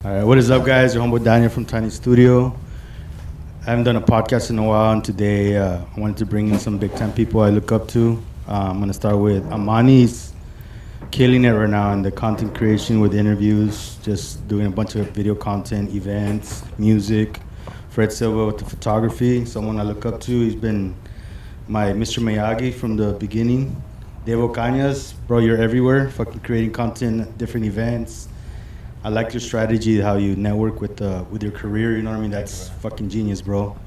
All right, what is up, guys? Your homeboy Daniel from Tiny Studio. I haven't done a podcast in a while, and today I wanted to bring in some big-time people I look up to. I'm going to start with Amani. He's killing it right now in the content creation with interviews, just doing a bunch of video content, events, music. Fred Silva with the photography, someone I look up to. He's been my Mr. Miyagi from the beginning. Dave Ocanas, bro, you're everywhere, fucking creating content, different events. I like your strategy, how you network with your career, you know what I mean? That's fucking genius, bro.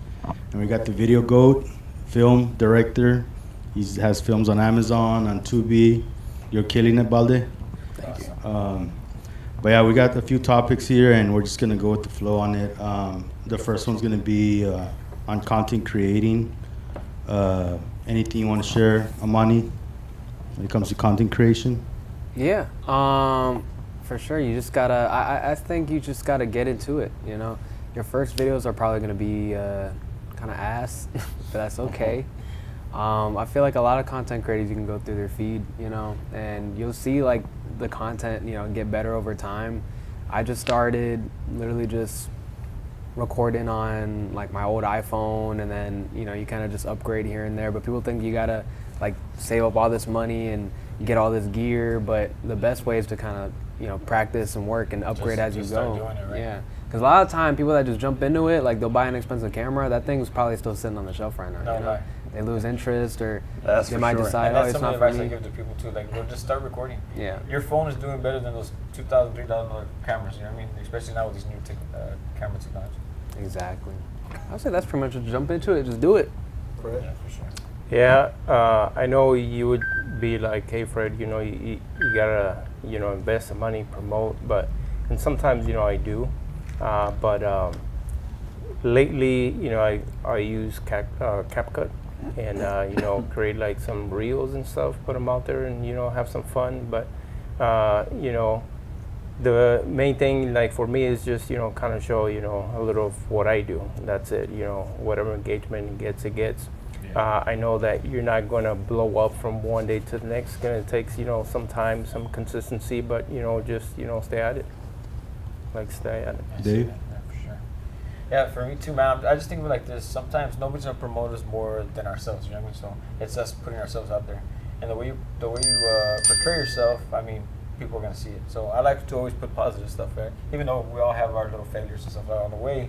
And we got the video goat, film director. He has films on Amazon, on Tubi. You're killing it, Balde. Thank you. But yeah, we got a few topics here, and we're just gonna go with the flow on it. The first one's gonna be on content creating. Anything you want to share, Amani, when it comes to content creation? Yeah, for sure. You just gotta. I think you just gotta get into it. You know, your first videos are probably gonna be kind of ass, but that's okay. I feel like a lot of content creators, you can go through their feed, you know, and you'll see like the content, you know, get better over time. I just started literally just recording on like my old iPhone, and then, you know, you kind of just upgrade here and there, but people think you gotta like save up all this money and get all this gear, but the best way is to kind of, you know, practice and work and upgrade as you go. Start doing it, right? Yeah, because a lot of time people that just jump into it, like they'll buy an expensive camera, that thing's probably still sitting on the shelf right now. No, you know? right. They lose interest, or That's they for might sure. decide, And oh, that's it's some of not the for advice I me. give to people too. Like, well, just start recording. Yeah. Your phone is doing better than those $2,000, $3,000 cameras. You know what I mean? Especially now with these new camera technology. Exactly. I would say that's pretty much just jump into it, just do it. Yeah, for sure. Yeah, I know you would be like, hey, Fred, you know, you gotta, you know, invest the money, promote, and sometimes, you know, I do, but lately, you know, I use CapCut and, you know, create like some reels and stuff, put them out there and, you know, have some fun, but, you know, the main thing, like, for me is just, you know, kind of show, you know, a little of what I do. That's it, you know, whatever engagement it gets, it gets. I know that you're not going to blow up from one day to the next. It's going to take, you know, some time, some consistency, but, you know, just, you know, stay at it. Like, stay at it. Dave? Yeah, for sure. Yeah, for me too, man. I just think of it like this. Sometimes nobody's gonna promote us more than ourselves. You know what I mean? So it's us putting ourselves out there, and the way you portray yourself, I mean, people are gonna see it. So I like to always put positive stuff, right? Even though we all have our little failures and stuff on the way,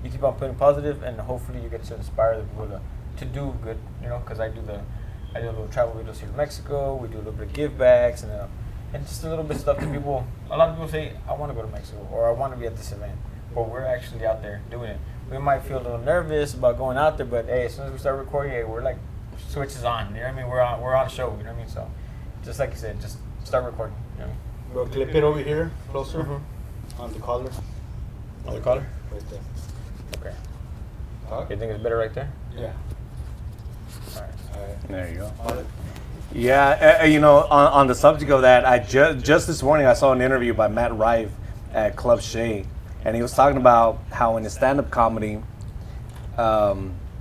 you keep on putting positive, and hopefully you get to inspire the people to do good. You know, because I do a little travel videos here in Mexico. We do a little bit of give backs and just a little bit of stuff that people. A lot of people say, I want to go to Mexico or I want to be at this event, but we're actually out there doing it. We might feel a little nervous about going out there, but hey, as soon as we start recording, hey, we're like switches on. You know what I mean? We're on show. You know what I mean? So, just like you said, just start recording. You know what I mean? Bro, clip it over here, closer, on the collar. On the collar? Right there. Okay. Talk? You think it's better right there? Yeah. All right. There you go. Yeah, you know, on the subject of that, I just this morning I saw an interview by Matt Rive at Club Shea, and he was talking about how in his stand-up comedy,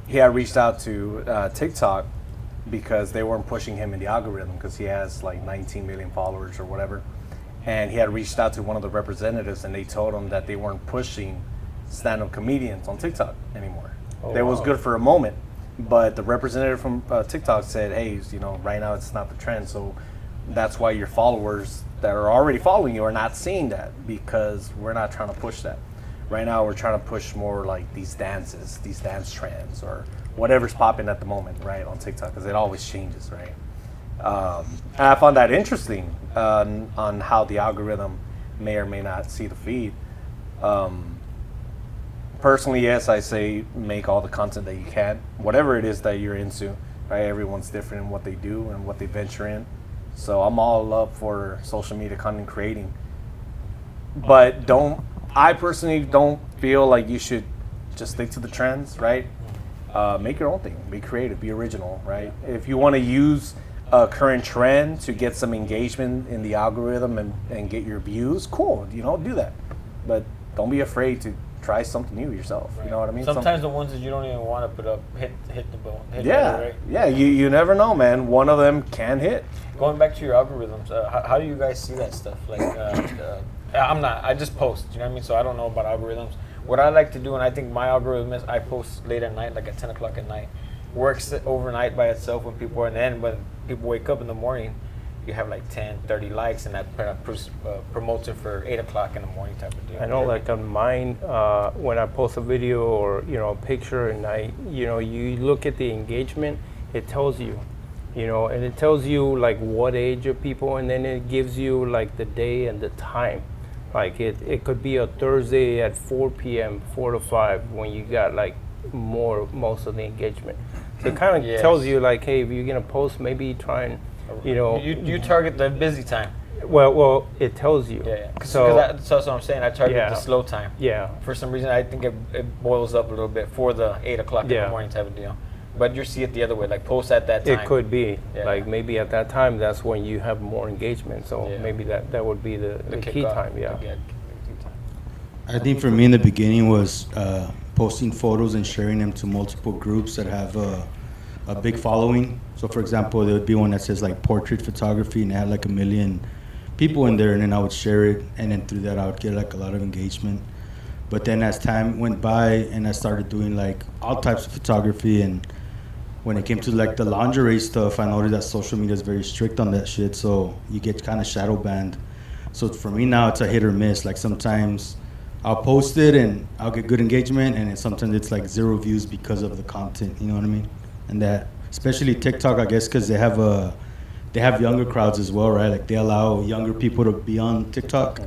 he had reached out to TikTok because they weren't pushing him in the algorithm because he has like 19 million followers or whatever, and he had reached out to one of the representatives and they told him that they weren't pushing stand-up comedians on TikTok anymore. That was good for a moment. But the representative from TikTok said, hey, you know, right now it's not the trend. So that's why your followers that are already following you are not seeing that, because we're not trying to push that. Right now we're trying to push more like these dances, these dance trends, or whatever's popping at the moment, right, on TikTok, because it always changes, right? And I found that interesting on how the algorithm may or may not see the feed. Personally, yes, I say make all the content that you can, whatever it is that you're into, right? Everyone's different in what they do and what they venture in. So I'm all up for social media content creating. But I personally don't feel like you should just stick to the trends, right? Make your own thing, be creative, be original, right? If you want to use a current trend to get some engagement in the algorithm and get your views, cool, you know, do that. But don't be afraid to try something new yourself. Right. You know what I mean? Sometimes the ones that you don't even want to put up hit the bone. Yeah, right? Yeah. You never know, man. One of them can hit. Going back to your algorithms, how do you guys see that stuff? Like I'm not. I just post. You know what I mean? So I don't know about algorithms. What I like to do, and I think my algorithm is, I post late at night, like at 10 o'clock at night. Works overnight by itself when people are, and then when people wake up in the morning, you have like 10, 30 likes, and that promotes it for 8 o'clock in the morning type of deal. I know, like on mine, when I post a video or a picture, and you look at the engagement, it tells you, and it tells you like what age of people, and then it gives you like the day and the time. Like it could be a Thursday at 4 p.m., 4 to 5, when you got like most of the engagement. So it kind of tells you like, hey, if you're gonna post, maybe try and you target the busy time. Well, it tells you. Yeah. So that's what I'm saying. I target the slow time. Yeah. For some reason, I think it boils up a little bit for the 8 o'clock in the morning type of deal. But you see it the other way, like post at that time. It could be. Like maybe at that time, that's when you have more engagement. So maybe that would be the key time. Yeah. I think for me in the beginning was posting photos and sharing them to multiple groups that have a big following. So for example, there would be one that says like portrait photography, and it had like 1 million people in there, and then I would share it, and then through that I would get like a lot of engagement. But then as time went by and I started doing like all types of photography, and when it came to like the lingerie stuff, I noticed that social media is very strict on that shit, so you get kind of shadow banned. So for me now, it's a hit or miss. Like sometimes I'll post it and I'll get good engagement, and then sometimes it's like 0 views because of the content, you know what I mean? And that, especially TikTok, I guess, because they have younger crowds as well, right? Like they allow younger people to be on TikTok,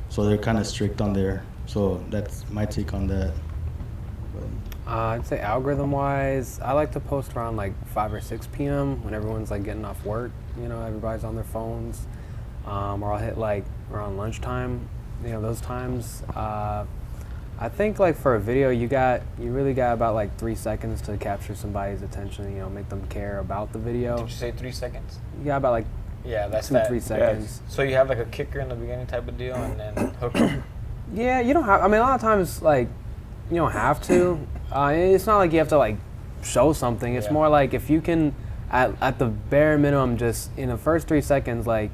so they're kind of strict on there. So that's my take on that. I'd say algorithm-wise, I like to post around like 5 or 6 p.m. when everyone's like getting off work. Everybody's on their phones, or I'll hit like around lunchtime. Those times. I think like for a video, you really got about like 3 seconds to capture somebody's attention. Make them care about the video. Did you say 3 seconds? You got about like that's 2-3 seconds. So you have like a kicker in the beginning type of deal, and then hook them. Yeah, you don't have. I mean, a lot of times like you don't have to. It's not like you have to like show something. It's more like if you can, at the bare minimum, just in the first 3 seconds, like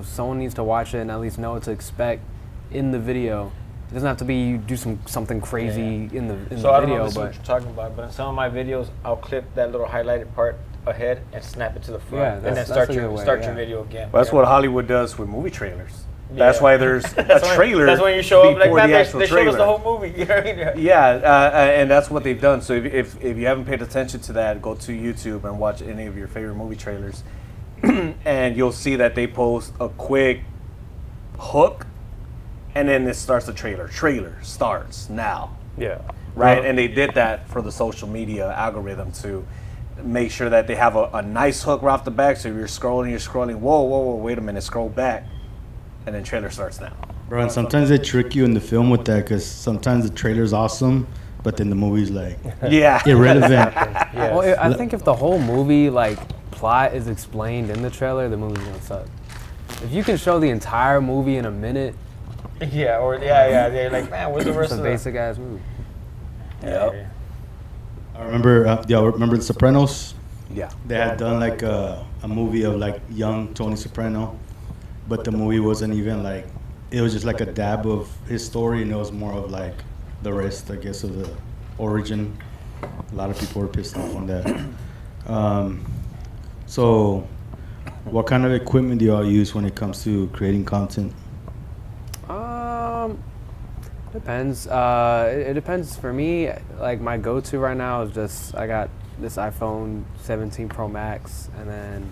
someone needs to watch it and at least know what to expect in the video. It doesn't have to be you do something crazy in the video. So I don't know if this is what you're talking about, but in some of my videos, I'll clip that little highlighted part ahead and snap it to the front, and then start your video again. Well, that's what Hollywood does with movie trailers. That's why there's a trailer. That's when you show up like, man, they showed trailer. us the whole movie. You know what I mean? And that's what they've done. So if you haven't paid attention to that, go to YouTube and watch any of your favorite movie trailers, and you'll see that they post a quick hook, and then it starts the trailer. Trailer starts now. Yeah. Right? And they did that for the social media algorithm to make sure that they have a nice hook right off the back. So if you're scrolling, whoa, wait a minute, scroll back. And then trailer starts now. Bro, and sometimes they trick you in the film with that, because sometimes the trailer's awesome, but then the movie's like irrelevant. Yes. Well, I think if the whole movie like plot is explained in the trailer, the movie's gonna suck. If you can show the entire movie in a minute, they're like, man, where's the rest of the basic ass movie? Yeah. I remember, remember The Sopranos? Yeah. They had done like a movie of like young Tony Soprano, but the movie wasn't even like, it was just like a dab of his story, and it was more of like the rest, I guess, of the origin. A lot of people were pissed off on that. So what kind of equipment do y'all use when it comes to creating content? Depends. It depends. For me, like my go-to right now is just, I got this iPhone 17 Pro Max, and then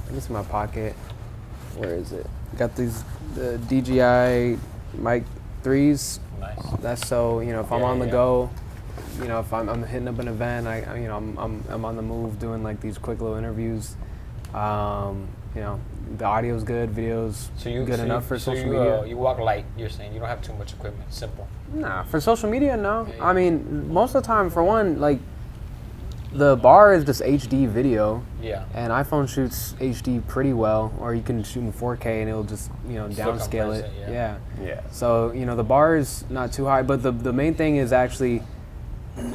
this is my pocket. Where is it? Got these DJI Mic 3s. Nice. That's so, if I'm on the go, if I'm hitting up an event, I'm on the move doing like these quick little interviews. The audio's good, video's good enough for social media. You walk light, you're saying. You don't have too much equipment. Simple. Nah, for social media, no. Yeah. I mean, most of the time, for one, like, the bar is just HD video. Yeah. And iPhone shoots HD pretty well, or you can shoot in 4K and it'll just, downscale it. Yeah. So, the bar is not too high, but the main thing is actually,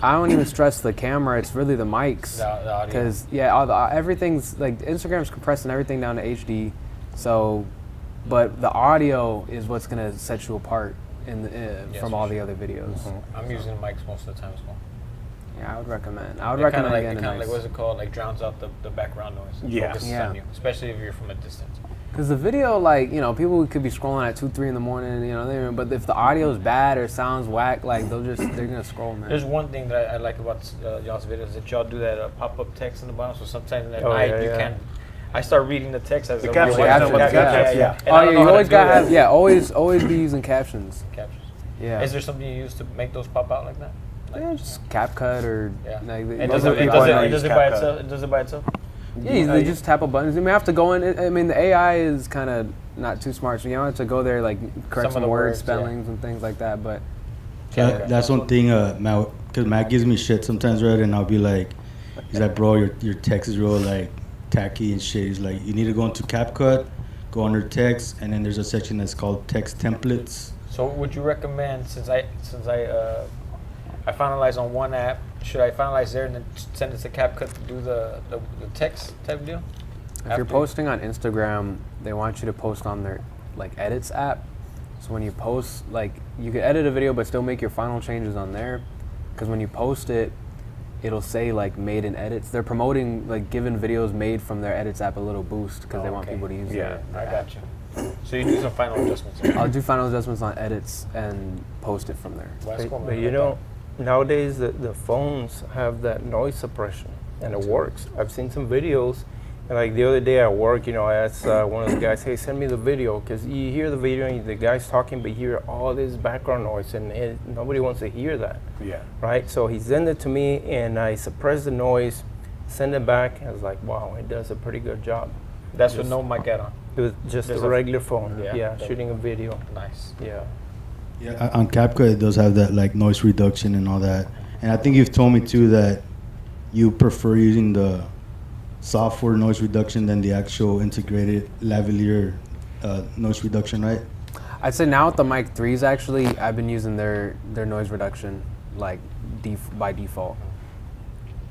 I don't even stress the camera, it's really the mics. The audio. Because, everything's, like, Instagram's compressing everything down to HD, so but the audio is what's gonna set you apart from all the other videos. I'm using mics most of the time as well. Yeah, I would recommend. I would recommend It getting kind a of like, nice. what's it called? Like drowns out the background noise. And focuses Yeah. on you, especially if you're from a distance. Because the video, like, you know, people could be scrolling at 2, 3 in the morning, you know, but if the audio is bad or sounds whack, like, they're gonna scroll, man. There's one thing that I like about y'all's videos, that y'all do that pop-up text in the bottom, so sometimes at night you can't. I start reading the text as I'm captions, watching. yeah. And I don't know you how always to do gotta that. always be using captions. Captions. Yeah. Is there something you use to make those pop out like that? Yeah, just CapCut or like. It most does of it, the it, people does I know it, use does it by CapCut. itself? It does it by itself? Yeah, they just tap a button. I mean, I have to go in. I mean, the AI is kind of not too smart, so you don't have to go there like correct Some some of the word words, spellings and things like that. But That's one thing, Matt, because Matt gives me shit sometimes, right? And I'll be like, he's like, bro, your text is real like tacky and shit. He's like, you need to go into CapCut, go under text, and then there's a section that's called text templates. So would you recommend, since I finalize on one app, should I finalize there and then send it to CapCut to do the text type deal? if you're posting on Instagram, they want you to post on their like edits app. So when you post, like, you could edit a video but still make your final changes on there, because when you post it, it'll say like made in edits. They're promoting like giving videos made from their edits app a little boost because they want people to use their I app. got you. So you do some final adjustments. I'll do final adjustments on edits and post it from there. Well, that's cool, man. But you know, nowadays the phones have that noise suppression, and it works. I've seen some videos, and like the other day at work, you know, I asked one of the guys, hey, send me the video, because you hear the video and the guy's talking, but you hear all this background noise, and nobody wants to hear that. Yeah. Right? So he sent it to me, and I suppressed the noise, send it back. I was like, wow, it does a pretty good job. That's with no mic on. With just There's a a- regular phone. Yeah. Yeah, shooting a video. Nice. Yeah. Yeah, on CapCut it does have that like noise reduction and all that. And I think you've told me too that you prefer using the software noise reduction than the actual integrated lavalier noise reduction, right? I'd say now with the Mic 3s, actually, I've been using their noise reduction like by default.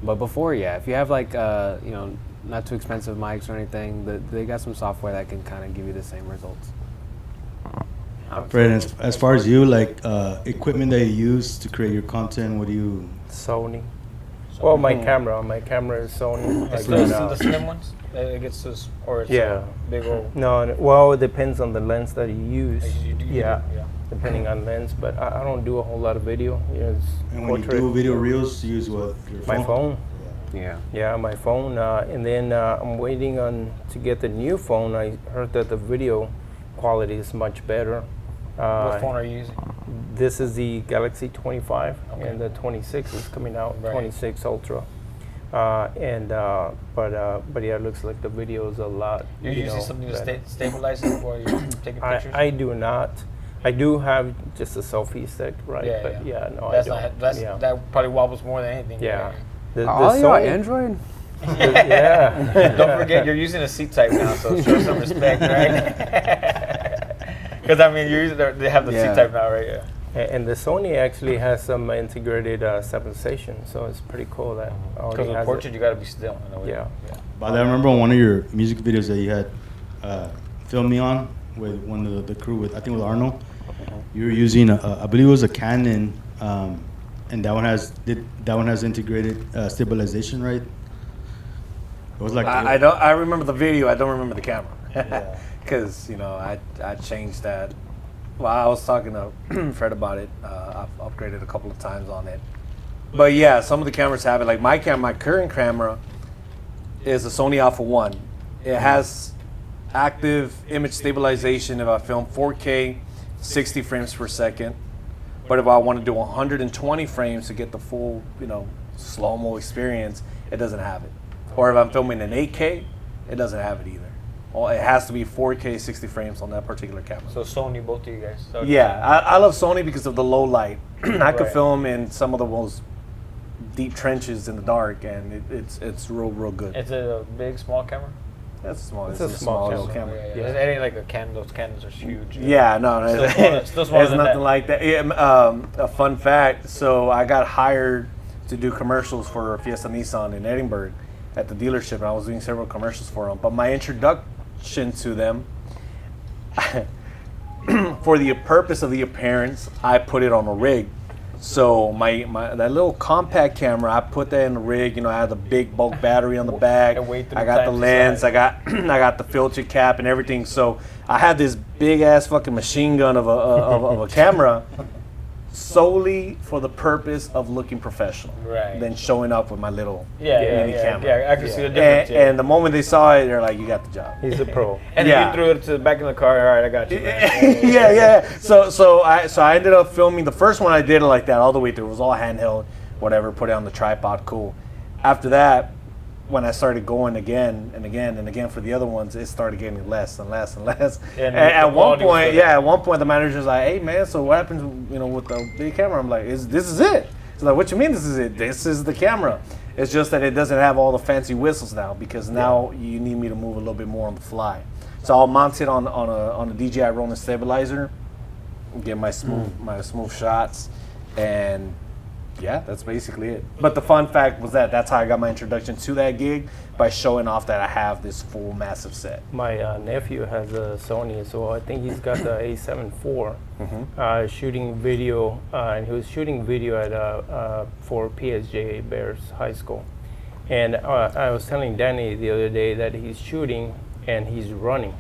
But before, yeah, if you have like you know, not too expensive mics or anything, they got some software that can kind of give you the same results. Fred, as far as you, like equipment that you use to create your content, what do you? Sony. Well, my camera is Sony. It's Like, the slim ones? It gets this, or it's Yeah. big old. No, well, it depends on the lens that you use. You do- Yeah, yeah. depending on lens. But I don't do a whole lot of video. You know, it's And when you portrait. do video reels, you use what? Your My phone. Yeah. Yeah, my phone. And then I'm waiting on to get the new phone. I heard that the video quality is much better. What phone are you using? This is the Galaxy 25, Okay. and the 26 is coming out. Right. 26 Ultra. But yeah, it looks like the video is a lot. You're using know, something to better. stabilize it while you're taking pictures? I do not. I do have just a selfie stick, right? Yeah, but yeah. no, That's I don't. not. That's yeah. that probably wobbles more than anything. Yeah. The All you on Sony- Android? Yeah. Don't forget, you're using a C type now, so show some respect, right? Because I mean, you're using they have the Yeah. C type now, right? Yeah. And the Sony actually has some integrated stabilization, so it's pretty cool that already Because with has portrait, it. you got to be still. In a way. Yeah. But I remember on one of your music videos that you had filmed me on with one of the crew with, I think with Arnold. You were using I believe it was a Canon, and that one has integrated stabilization, right? It was like I remember the video. I don't remember the camera. Because you know I changed that. Well, I was talking to Fred about it. I've upgraded a couple of times on it. But yeah, some of the cameras have it. Like my current camera is a Sony Alpha 1. It has active image stabilization if I film 4K, 60 frames per second. But if I want to do 120 frames to get the full, you know, slow-mo experience, it doesn't have it. Or if I'm filming in 8K, it doesn't have it either. Well, it has to be 4K 60 frames on that particular camera. So Sony, both of you guys. So Yeah, I love Sony because of the low light. I could Right. film in some of the most deep trenches in the dark, and it's real good. It's a big, small camera. That's small. It's It's a a small small little camera. camera. Yeah. It ain't like a Canon. Those Canons are huge. Yeah, no, Still smaller- still smaller it's than nothing that. like that. A fun fact. So I got hired to do commercials for Fiesta Nissan in Edinburgh at the dealership, and I was doing several commercials for them. But my introduction to them, for the purpose of the appearance, I put it on a rig. So my that little compact camera, I put that in the rig. You know, I had the big bulk battery on the back. I got the lens. I got I got the filter cap and everything. So I had this big ass fucking machine gun of a camera, solely for the purpose of looking professional. Right. Than showing up with my little mini camera. Yeah, I can see the difference. And the moment they saw it, they're like, "You got the job." He's a pro. And then you threw it to the back of the car. All right, I got you, man. yeah. So I ended up filming the first one. I did it like that all the way through. It was all handheld, whatever. Put it on the tripod, cool. After that, when I started going again and again and again for the other ones, it started getting less and less and less. And at one point, the manager's like, "Hey man, so what happens, with the big camera?" I'm like, "This is it." He's like, "What you mean this is it? This is the camera. It's just that it doesn't have all the fancy whistles now because now you need me to move a little bit more on the fly." So I'll mount it on a DJI rolling stabilizer, get my smooth shots, and yeah, that's basically it. But the fun fact was that's how I got my introduction to that gig, by showing off that I have this full massive set. My nephew has a Sony as well. I think he's got the A7 IV, shooting video, and he was shooting video at for PSJ Bears High School. And I was telling Danny the other day that he's shooting and he's running,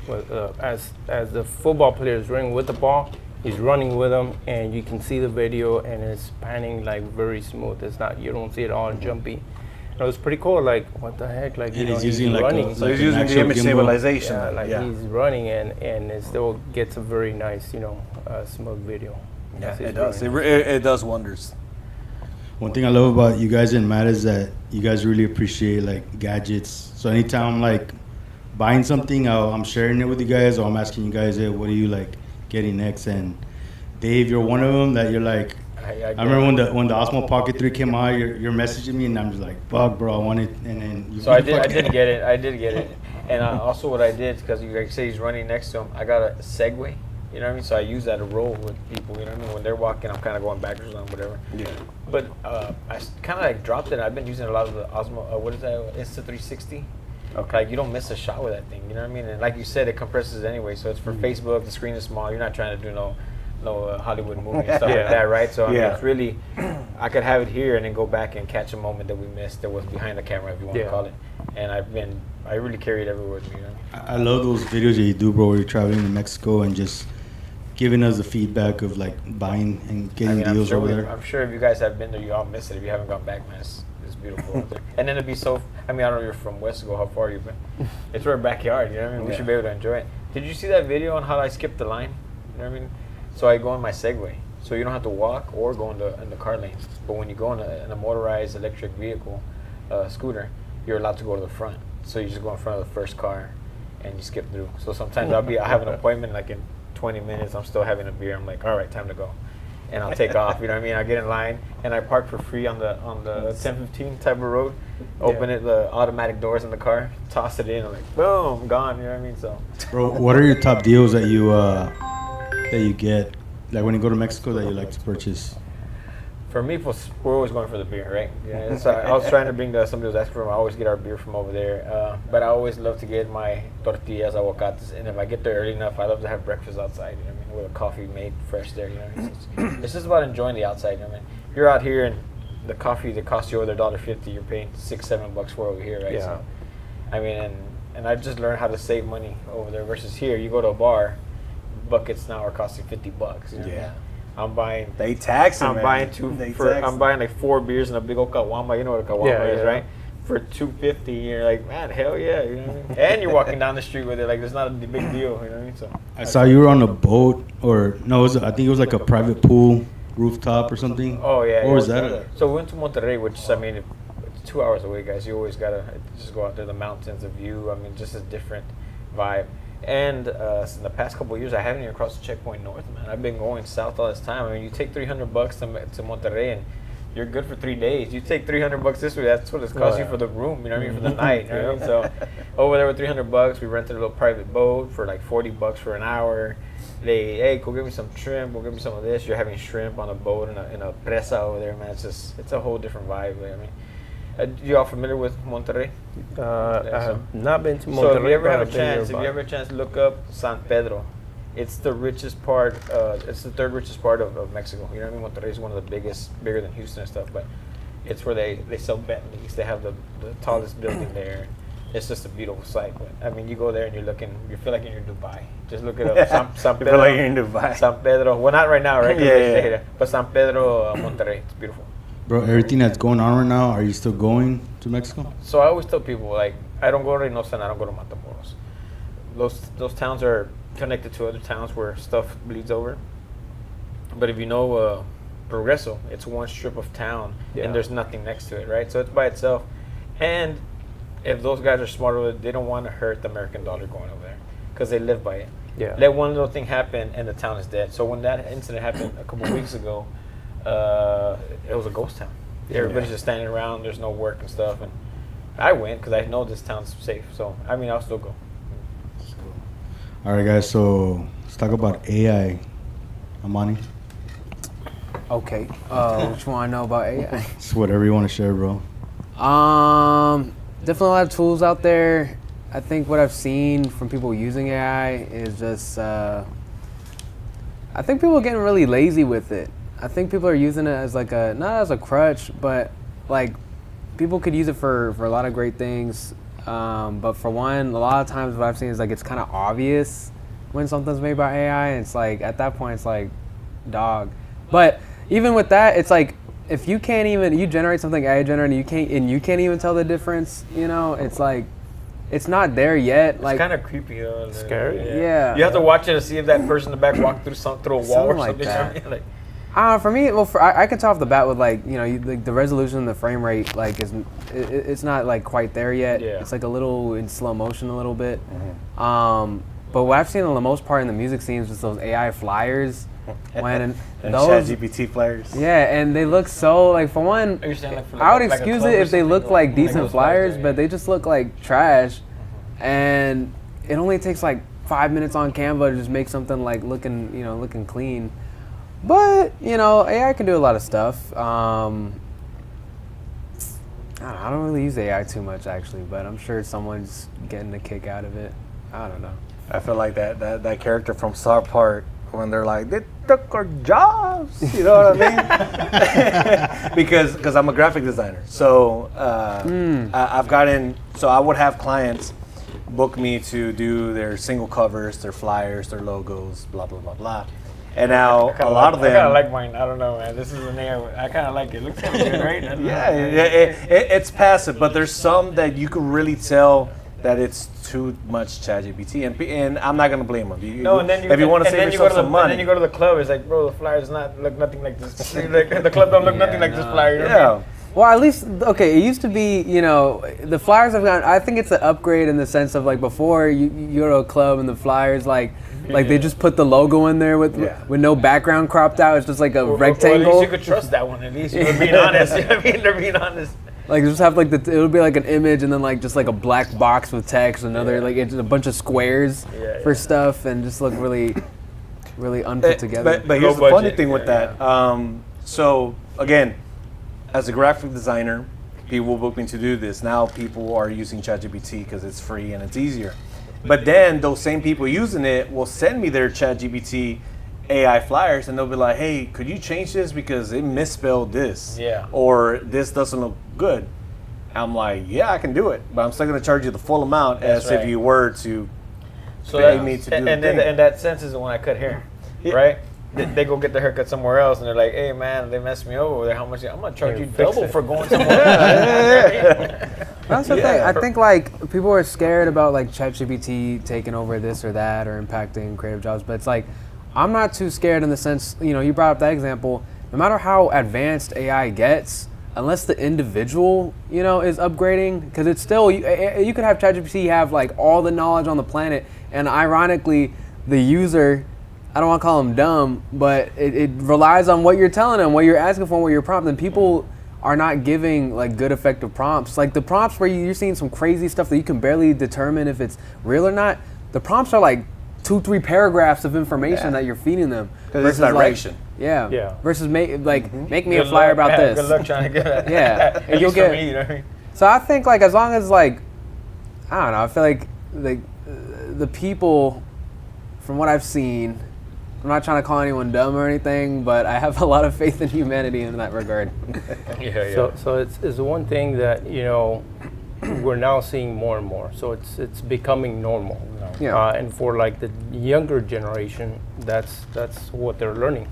with, as the football player is running with the ball. He's running with them, and you can see the video, and it's panning like very smooth. It's not, you don't see it all jumpy. It was pretty cool. Like, what the heck? Like, And he's he's using running. So he's using the image stabilization. He's running, and it still gets a very nice, smooth video. Yeah, it does. It does wonders. One thing I love about you guys and Matt is that you guys really appreciate like gadgets. So anytime I'm like buying something, I'm sharing it with you guys, or I'm asking you guys, "Hey, what are you like getting next?" And Dave, you're one of them that you're like, I remember when the Osmo Pocket 3 came out, you're messaging me, and I'm just like, "Fuck, bro, I want it." And then I did get it. And also what I did, because you say he's running next to him, I got a Segway. You know what I mean? So I use that to roll with people. You know what I mean? When they're walking, I'm kind of going backwards on whatever. Yeah. But I kind of like dropped it. I've been using a lot of the Osmo. What is that? Insta360. Okay. Like, you don't miss a shot with that thing. You know what I mean? And like you said, it compresses anyway. So it's for Facebook. The screen is small. You're not trying to do no Hollywood movie and stuff like that, right? So I mean, it's really, I could have it here and then go back and catch a moment that we missed that was behind the camera, if you want to call it. And I really carry it everywhere with me. You know? I love those videos that you do, bro, where you're traveling to Mexico and just giving us the feedback of like buying and getting deals over there. I'm sure if you guys have been there, you all miss it. If you haven't gone back, man, it's beautiful over there. And then it'd be I don't know if you're from Wesco, how far you've been. It's our backyard, you know what I mean? We should be able to enjoy it. Did you see that video on how I skipped the line? You know what I mean? So I go in my Segway. So you don't have to walk or go in the car lane. But when you go in a motorized electric vehicle, scooter, you're allowed to go to the front. So you just go in front of the first car and you skip through. So sometimes I have an appointment like in 20 minutes, I'm still having a beer. I'm like, all right, time to go. And I'll take off, you know what I mean? I get in line and I park for free on the 1015 type of road. Open it, the automatic doors in the car, toss it in, I'm like, boom, gone, you know what I mean? So, bro, what are your top deals that you get, like when you go to Mexico, that you like to purchase? For me, we're always going for the beer, right? Yeah. So I was trying to bring somebody was asking for them. I always get our beer from over there. But I always love to get my tortillas, aguacates, and if I get there early enough, I love to have breakfast outside. You know what I mean? With a coffee made fresh there. You know what I mean? It's just about enjoying the outside. You know what I mean? You're out here and the coffee that costs you over there $1.50, you're paying $6-7 for over here, right? Yeah. So, I mean, and I just learned how to save money over there versus here. You go to a bar, buckets now are costing $50. You know? Yeah. I'm buying. They tax them. I'm buying like 4 beers and a big old kawama. You know what a kawama is, right? For $2.50. You're like, man, hell yeah. You know what I mean? And you're walking down the street with it. Like, it's not a big deal. You know what I mean? So I saw you were on a boat, or no? I think it was like a private pool rooftop or something. Oh yeah. Where was that? So we went to Monterrey, which I mean, it's 2 hours away, guys. You always gotta just go out there. The mountains, the view. I mean, just a different vibe. And in the past couple of years, I haven't even crossed the checkpoint north, man. I've been going south all this time. I mean, you take $300 to Monterrey, and you're good for 3 days. You take $300 this way, that's what it's cost you for the room, you know what I mean, for the night. You know what I mean? So over there with $300, we rented a little private boat for like $40 for an hour. Hey, go give me some shrimp, go give me some of this. You're having shrimp on a boat in a presa over there, man. It's a whole different vibe. I mean, You all familiar with Monterrey? I have not been to Monterrey. So if you ever but have a I've been chance, nearby. look up San Pedro. It's the richest part. It's the third richest part of Mexico. You know what I mean? Monterrey is one of the biggest, bigger than Houston and stuff. But it's where they sell Bentleys. They have the tallest building there. It's just a beautiful sight. But I mean, you go there and you feel like you're in Dubai. Just look it up. San You Pedro. feel like you're in Dubai. San Pedro. Well, not right now, right? 'Cause Yeah, they yeah. stay there. But San Pedro, Monterrey. It's beautiful. Bro, everything that's going on right now, are you still going to Mexico? So I always tell people, like, I don't go to Reynosa and I don't go to Matamoros. Those towns are connected to other towns where stuff bleeds over. But if you know Progreso, it's one strip of town and there's nothing next to it, right? So it's by itself. And if those guys are smart with it, they don't want to hurt the American dollar going over there because they live by it. Yeah. Let one little thing happen and the town is dead. So when that incident happened a couple of weeks ago, it was a ghost town. Everybody's just standing around. There's no work and stuff. And I went because I know this town's safe. So I mean, I'll still go. All right, guys, so let's talk about AI. Amani, Okay. What you want to know about AI? it's whatever you want to share, bro. Definitely a lot of tools out there. I think what I've seen from people using AI is just, I think people are getting really lazy with it. I think people are using it as like not as a crutch, but like people could use it for a lot of great things. But for one, a lot of times what I've seen is like it's kind of obvious when something's made by AI. And it's like at that point it's like, dog. But even with that, it's like if you can't even you generate something AI generated, you can't even tell the difference. You know, it's like it's not there yet. It's Like kind of creepy though. Scary. Yeah. You have to watch it to see if that person in the back walked through a wall Something or like something. that. You know what I mean? For me, well, I can tell off the bat with like like the resolution and the frame rate like it's not like quite there yet. Yeah. It's like a little in slow motion a little bit. But what I've seen the most part in the music scene is just those AI flyers. And those ChatGPT players. yeah, and they look so like for one, Are you saying like for I would like a excuse club it or if they something? look like decent those flyers, yeah. but they just look like trash. And it only takes like 5 minutes on Canva to just make something like looking clean. But AI can do a lot of stuff. I don't really use AI too much actually, but I'm sure someone's getting a kick out of it. I don't know. I feel like that character from South Park when they're like, they took our jobs. You know what I mean? because I'm a graphic designer. So I would have clients book me to do their single covers, their flyers, their logos, blah, blah, blah, blah. And now a lot of them. I kind of like mine. I don't know, man. This is an AI. I kind of like it. It looks kind of good, right? It's passive, but there's some that you can really tell that it's too much ChatGPT, and I'm not gonna blame them. And then if you want to save yourself some money, and then you go to the club. It's like, bro, the flyer does not look nothing like this. Like, the club don't look nothing like this flyer. You know what I mean? Well, at least okay. It used to be, the flyers have gotten. I think it's an upgrade in the sense of like before you go to a club and the flyers like they just put the logo in there with no background cropped out. It's just like a rectangle. Or at least you could trust that one. At least you're being honest. You know what I mean? They're being honest. Like just have like it would be like an image and then like just like a black box with text, another like it's a bunch of squares for stuff and just look really, really unput together. But here's the funny thing with that. So again, as a graphic designer, people book me to do this. Now people are using ChatGPT because it's free and it's easier. But then those same people using it will send me their ChatGPT AI flyers and they'll be like, hey, could you change this because it misspelled this? Yeah. Or this doesn't look good. I'm like, yeah, I can do it, but I'm still going to charge you the full amount as if you were to pay me to do the thing. And that sense is when I cut hair, right? They go get their haircut somewhere else, and they're like, "Hey, man, they messed me over there. How much? I'm gonna charge you double for going somewhere else." That's the thing. I think like people are scared about like ChatGPT taking over this or that or impacting creative jobs, but it's like I'm not too scared in the sense. You brought up that example. No matter how advanced AI gets, unless the individual is upgrading, because it's still you could have ChatGPT have like all the knowledge on the planet, and ironically, the user. I don't want to call them dumb, but it relies on what you're telling them, what you're asking for, what you're prompting. People are not giving like good effective prompts. Like the prompts where you're seeing some crazy stuff that you can barely determine if it's real or not. The prompts are like 2-3 paragraphs of information that you're feeding them. Because it's narration. Yeah. Yeah. Versus make me a Good flyer luck. about Yeah, this. Good luck trying to get that. Yeah. At And you'll least for get- me, you know what I mean? So I think like as long as like I don't know, I feel like the people from what I've seen, I'm not trying to call anyone dumb or anything, but I have a lot of faith in humanity in that regard. Yeah. So it's one thing that we're now seeing more and more. So it's becoming normal. Yeah. And for like the younger generation, that's what they're learning.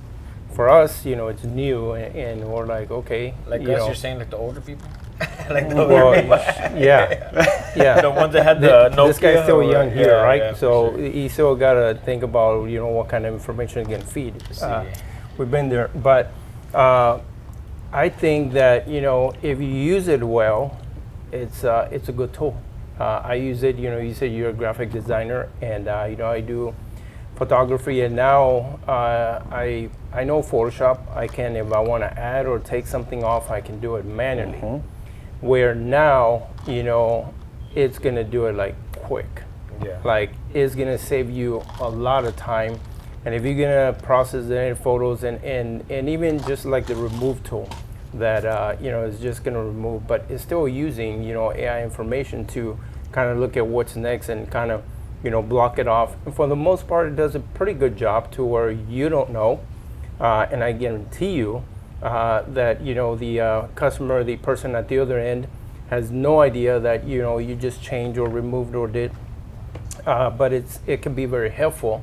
For us, it's new, and we're like, okay, Like you us, know, you're saying like the older people? Like the well, older people. yeah. The ones that had the Nokia. This guy's still or- young here, yeah, right? yeah, for so sure. he still got to think about what kind of information he can feed. We've been there, but I think that if you use it well, it's a good tool. I use it. You said you're a graphic designer, and I do photography, and now I know Photoshop. I can, if I want to add or take something off, I can do it manually. Where now, it's gonna do it like quick. Yeah. Like it's gonna save you a lot of time. And if you're gonna process the photos and even just like the remove tool that is just gonna remove, but it's still using AI information to kind of look at what's next and kind of block it off. And for the most part, it does a pretty good job to where you don't know, and I guarantee you that the customer, the person at the other end, has no idea that you just changed or removed or did. But it can be very helpful,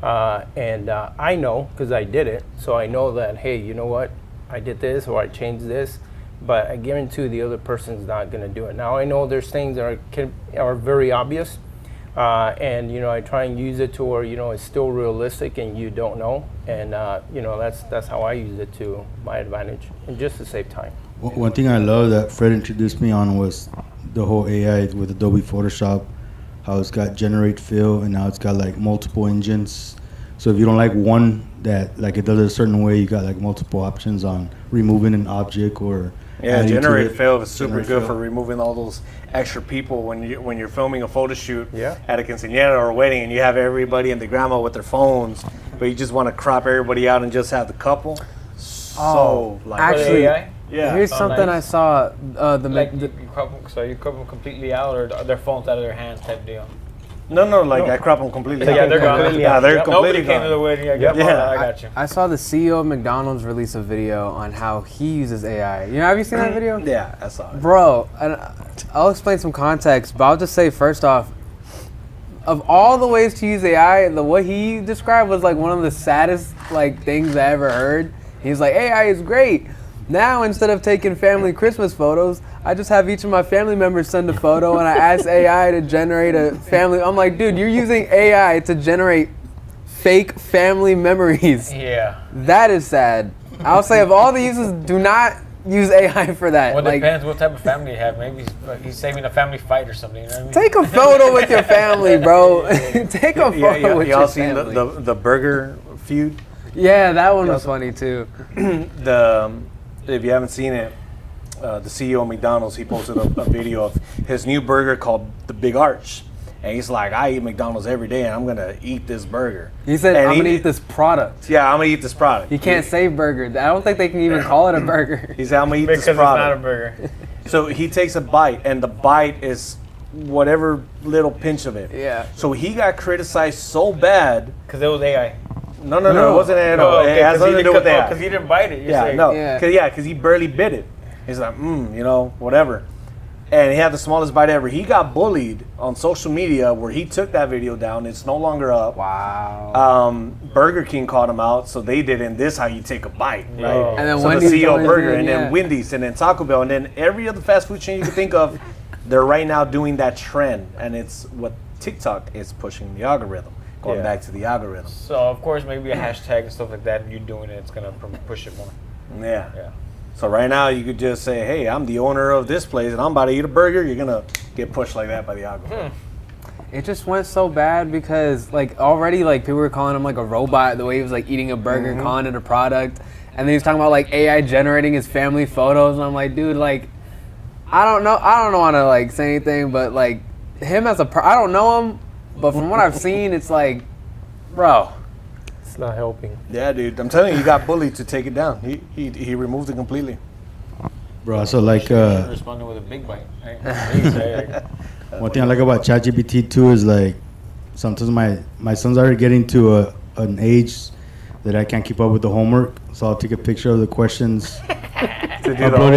and I know because I did it, so I know that hey, you know what, I did this or I changed this, but I guarantee the other person's not going to do it. Now I know there's things that are very obvious. And I try and use it to where it's still realistic and you don't know, and that's how I use it to my advantage and just to save time. One thing I love that Fred introduced me on was the whole AI with Adobe Photoshop, how it's got generate fill and now it's got like multiple engines. So if you don't like one that like it does it a certain way, you got like multiple options on removing an object or adding to generate it. fill is super Generate good fill. for removing all those extra people when you're filming a photo shoot Yeah. at a quinceañera or a wedding, and you have everybody and the grandma with their phones, but you just want to crop everybody out and just have the couple. So like actually, AI? yeah. Here's Oh, something nice. I saw. Like you crop them completely out, or their phones out of their hands type deal. No, like I crop them completely. So yeah, out. they're gone. completely Yeah, out. they're Yep. completely Nobody came to the gone. wedding. I got you. I saw the CEO of McDonald's release a video on how he uses AI. Have you seen that video? Yeah, I saw it. Bro, and I'll explain some context, but I'll just say first off, of all the ways to use AI, what he described was like one of the saddest like things I ever heard. He's like, AI is great. Now instead of taking family Christmas photos, I just have each of my family members send a photo and I ask AI to generate a family. I'm like, dude, you're using AI to generate fake family memories. Yeah. That is sad. I'll say of all the uses, do not use AI for that. Well, it Like, depends what type of family you have. Maybe he's saving a family fight or something. You know what I mean? take a photo with your family, bro. Take a photo with y'all your seen family. the burger feud? Yeah, that one was funny too. If you haven't seen it, the CEO of McDonald's, he posted a video of his new burger called the Big Arch, and he's like, I eat McDonald's every day and I'm gonna eat this burger. He said, And I'm gonna eat this product. Yeah, I'm gonna eat this product. You can't say burger. I don't think they can even call it a burger. He said, I'm gonna eat Because this it's not a product. burger. So he takes a bite, and the bite is whatever little pinch of it. Yeah. So he got criticized so bad. Because it was AI. No, it No. wasn't at all. It has nothing to do with that. Because he didn't bite it. You're Yeah, saying. no, Yeah. because he barely bit it. He's like, whatever. And he had the smallest bite ever. He got bullied on social media where he took that video down. It's no longer up. Wow. Burger King called him out, so they did. And this how you take a bite, right? Oh. And then so Wendy's the CEO joins Burger, in, and yeah. then Wendy's, and then Taco Bell, and then every other fast food chain you can think of. They're right now doing that trend, and it's what TikTok is pushing the algorithm. Going Yeah. back to the algorithm. So, of course, maybe a hashtag and stuff like that, and you doing it, it's going to push it more. Yeah. Yeah. So right now you could just say, hey, I'm the owner of this place and I'm about to eat a burger. You're going to get pushed like that by the algorithm. It just went so bad because like already like people were calling him like a robot the way he was like eating a burger, calling it a product. And then he was talking about like AI generating his family photos, and I'm like, dude, like I don't want to like say anything, but like him as I don't know him, but from what I've seen, it's like, bro, It's not helping. Yeah, dude. I'm telling you, he got bullied to take it down. He removed it completely. Bro, so like Responding with a big bite. Right? one thing I like about ChatGPT too is like sometimes my son's already getting to an age that I can't keep up with the homework, so I'll take a picture of the questions, upload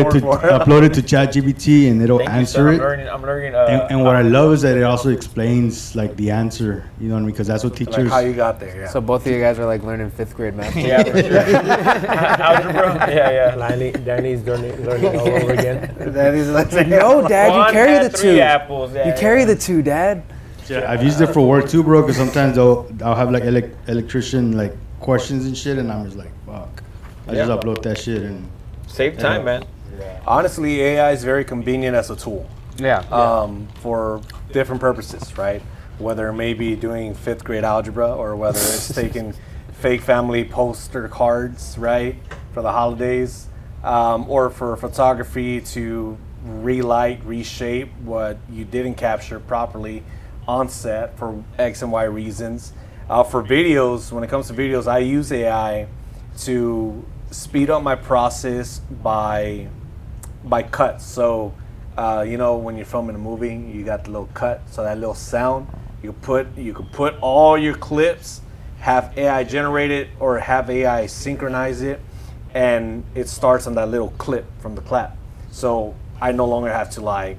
it to ChatGPT, and it'll answer it. I'm learning. And what I love is that it also explains like the answer. You know what I mean? Because that's what Like teachers. how you got there, yeah. So both of you guys are like learning 5th grade math. Yeah, for sure. Algebra. Yeah. Danny's learning all over again. That is like, No, Dad, you carry the 2. Apples. Yeah, You carry the 2, Dad. I've used it for work too, bro. Because sometimes I'll have like electrician like questions and shit, and I'm just like, fuck. I just upload that shit and. Save time, man. honestly, AI is very convenient as a tool. For different purposes, right? Whether it may be doing 5th grade algebra or whether it's taking fake family poster cards, right, for the holidays, or for photography to relight, reshape what you didn't capture properly on set for X and Y reasons. For videos, when it comes to videos, I use AI to speed up my process by cuts. So, you know, when you're filming a movie, you got the little cut, so that little sound. You could put all your clips, have AI generate it or have AI synchronize it, and it starts on that little clip from the clap. So I no longer have to like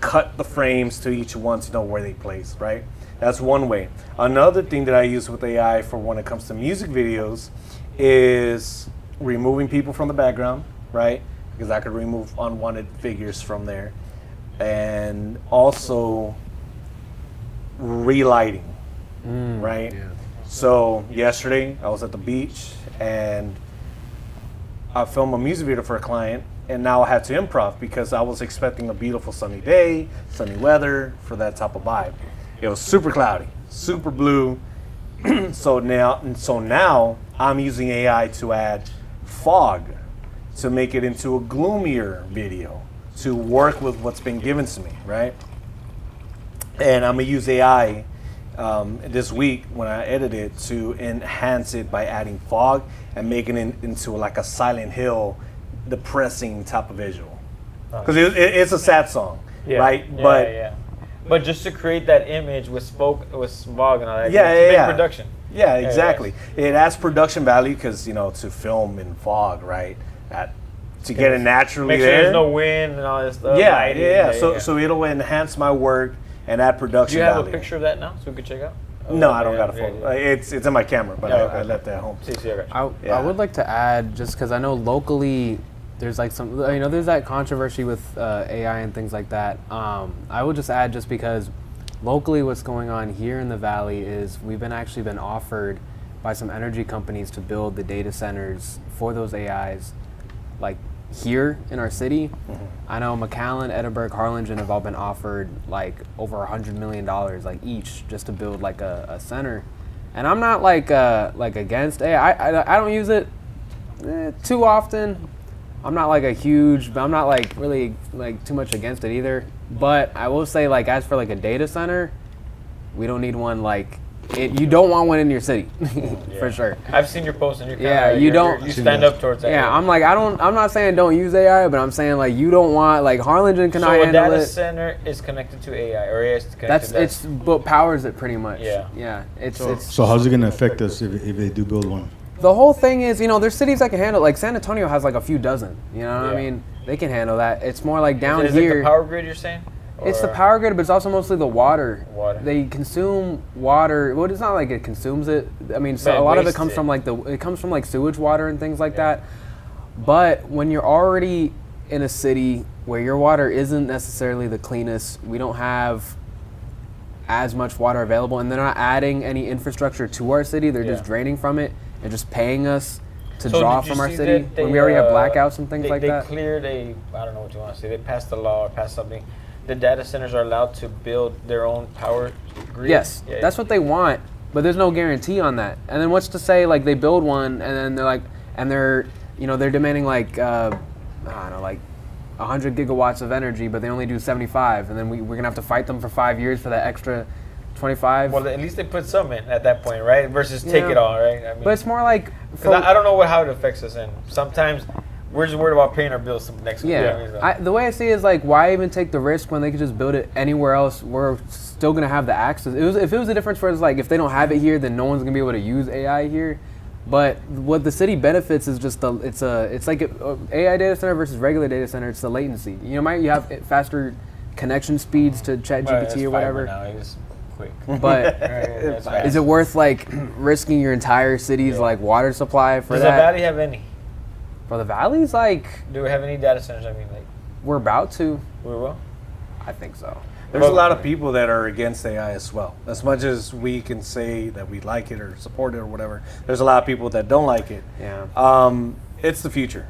cut the frames to each one to know where they place, right? That's one way. Another thing that I use with AI for when it comes to music videos is removing people from the background, right? Because I could remove unwanted figures from there. And also relighting, right? Yeah. So yesterday I was at the beach and I filmed a music video for a client, and now I had to improv because I was expecting a beautiful sunny day, sunny weather for that type of vibe. It was super cloudy, super blue. So now I'm using AI to add fog to make it into a gloomier video to work with what's been given to me, right? And I'm gonna use AI this week when I edit it to enhance it by adding fog and making it into like a Silent Hill, depressing type of visual. Because it's a sad song, right? But just to create that image with fog and all that, make production. Yeah, exactly. It adds production value because, you know, to film in fog, right? To get it naturally Make sure there. There's no wind and all this stuff. So it'll enhance my work and add production value. Do you have a picture of that now so we could check out? No, I don't got a photo. It's in my camera, but I left it at home. I would like to add, just because I know locally there's like some, you know, there's that controversy with AI and things like that. I would just add, just because locally what's going on here in the Valley is we've been offered by some energy companies to build the data centers for those AIs, like here in our city. I know McAllen, Edinburgh, Harlingen have all been offered like over $100 million like each just to build like a center. And I'm not like against AI. I don't use it too often. I'm not like I'm not like really like too much against it either. But I will say, like, as for like a data center, we don't need one like you don't want one in your city for sure. I've seen your post and you're you stand up towards that. Yeah, I'm not saying don't use AI, but I'm saying like you don't want like Harlingen cannot handle it. So a data center is connected to AI, or AI is connected to it's what powers it pretty much. Yeah. So how's it gonna affect us if they do build one? The whole thing is, you know, there's cities that can handle it. Like San Antonio has like a few dozen. You know what I mean? They can handle that. It's more like down is here. Is it the power grid you're saying? It's the power grid, but it's also mostly the water. They consume water. Well, it's not like it consumes it. I mean, so a lot of it comes from like sewage water and things like that. But when you're already in a city where your water isn't necessarily the cleanest, we don't have as much water available, and they're not adding any infrastructure to our city. They're just draining from it and just paying us to draw from our city when we already have blackouts and things like that. They cleared I don't know what you want to say. They passed a law or passed something. The data centers are allowed to build their own power grid. Yes, that's what they want, but there's no guarantee on that. And then what's to say like they build one and then they're like, and they're demanding like I don't know, like 100 gigawatts of energy, but they only do 75, and then we're gonna have to fight them for 5 years for that extra 25. Well, at least they put some in at that point, right? Versus take Yeah. it all, right? I mean, But it's more like, 'cause I don't know how it affects us, and sometimes we're just worried about paying our bills next week. You know what I mean? So- the way I see it is like, why even take the risk when they could just build it anywhere else? We're still gonna have the access. If it was a difference for us, like if they don't have it here, then no one's gonna be able to use AI here. But what the city benefits is just it's like a AI data center versus regular data center. It's the latency. You know, you have faster connection speeds to Well, it's ChatGPT or fiber whatever. now, it is quick. But That's fast. is it worth like risking your entire city's like water supply for Does that? the valley have any? For the valleys, like Do we have any data centers? I mean, like, we're about to. we will. I think so. There's a lot of people that are against AI as well. As much as we can say that we like it or support it or whatever, there's a lot of people that don't like it. Yeah. It's the future.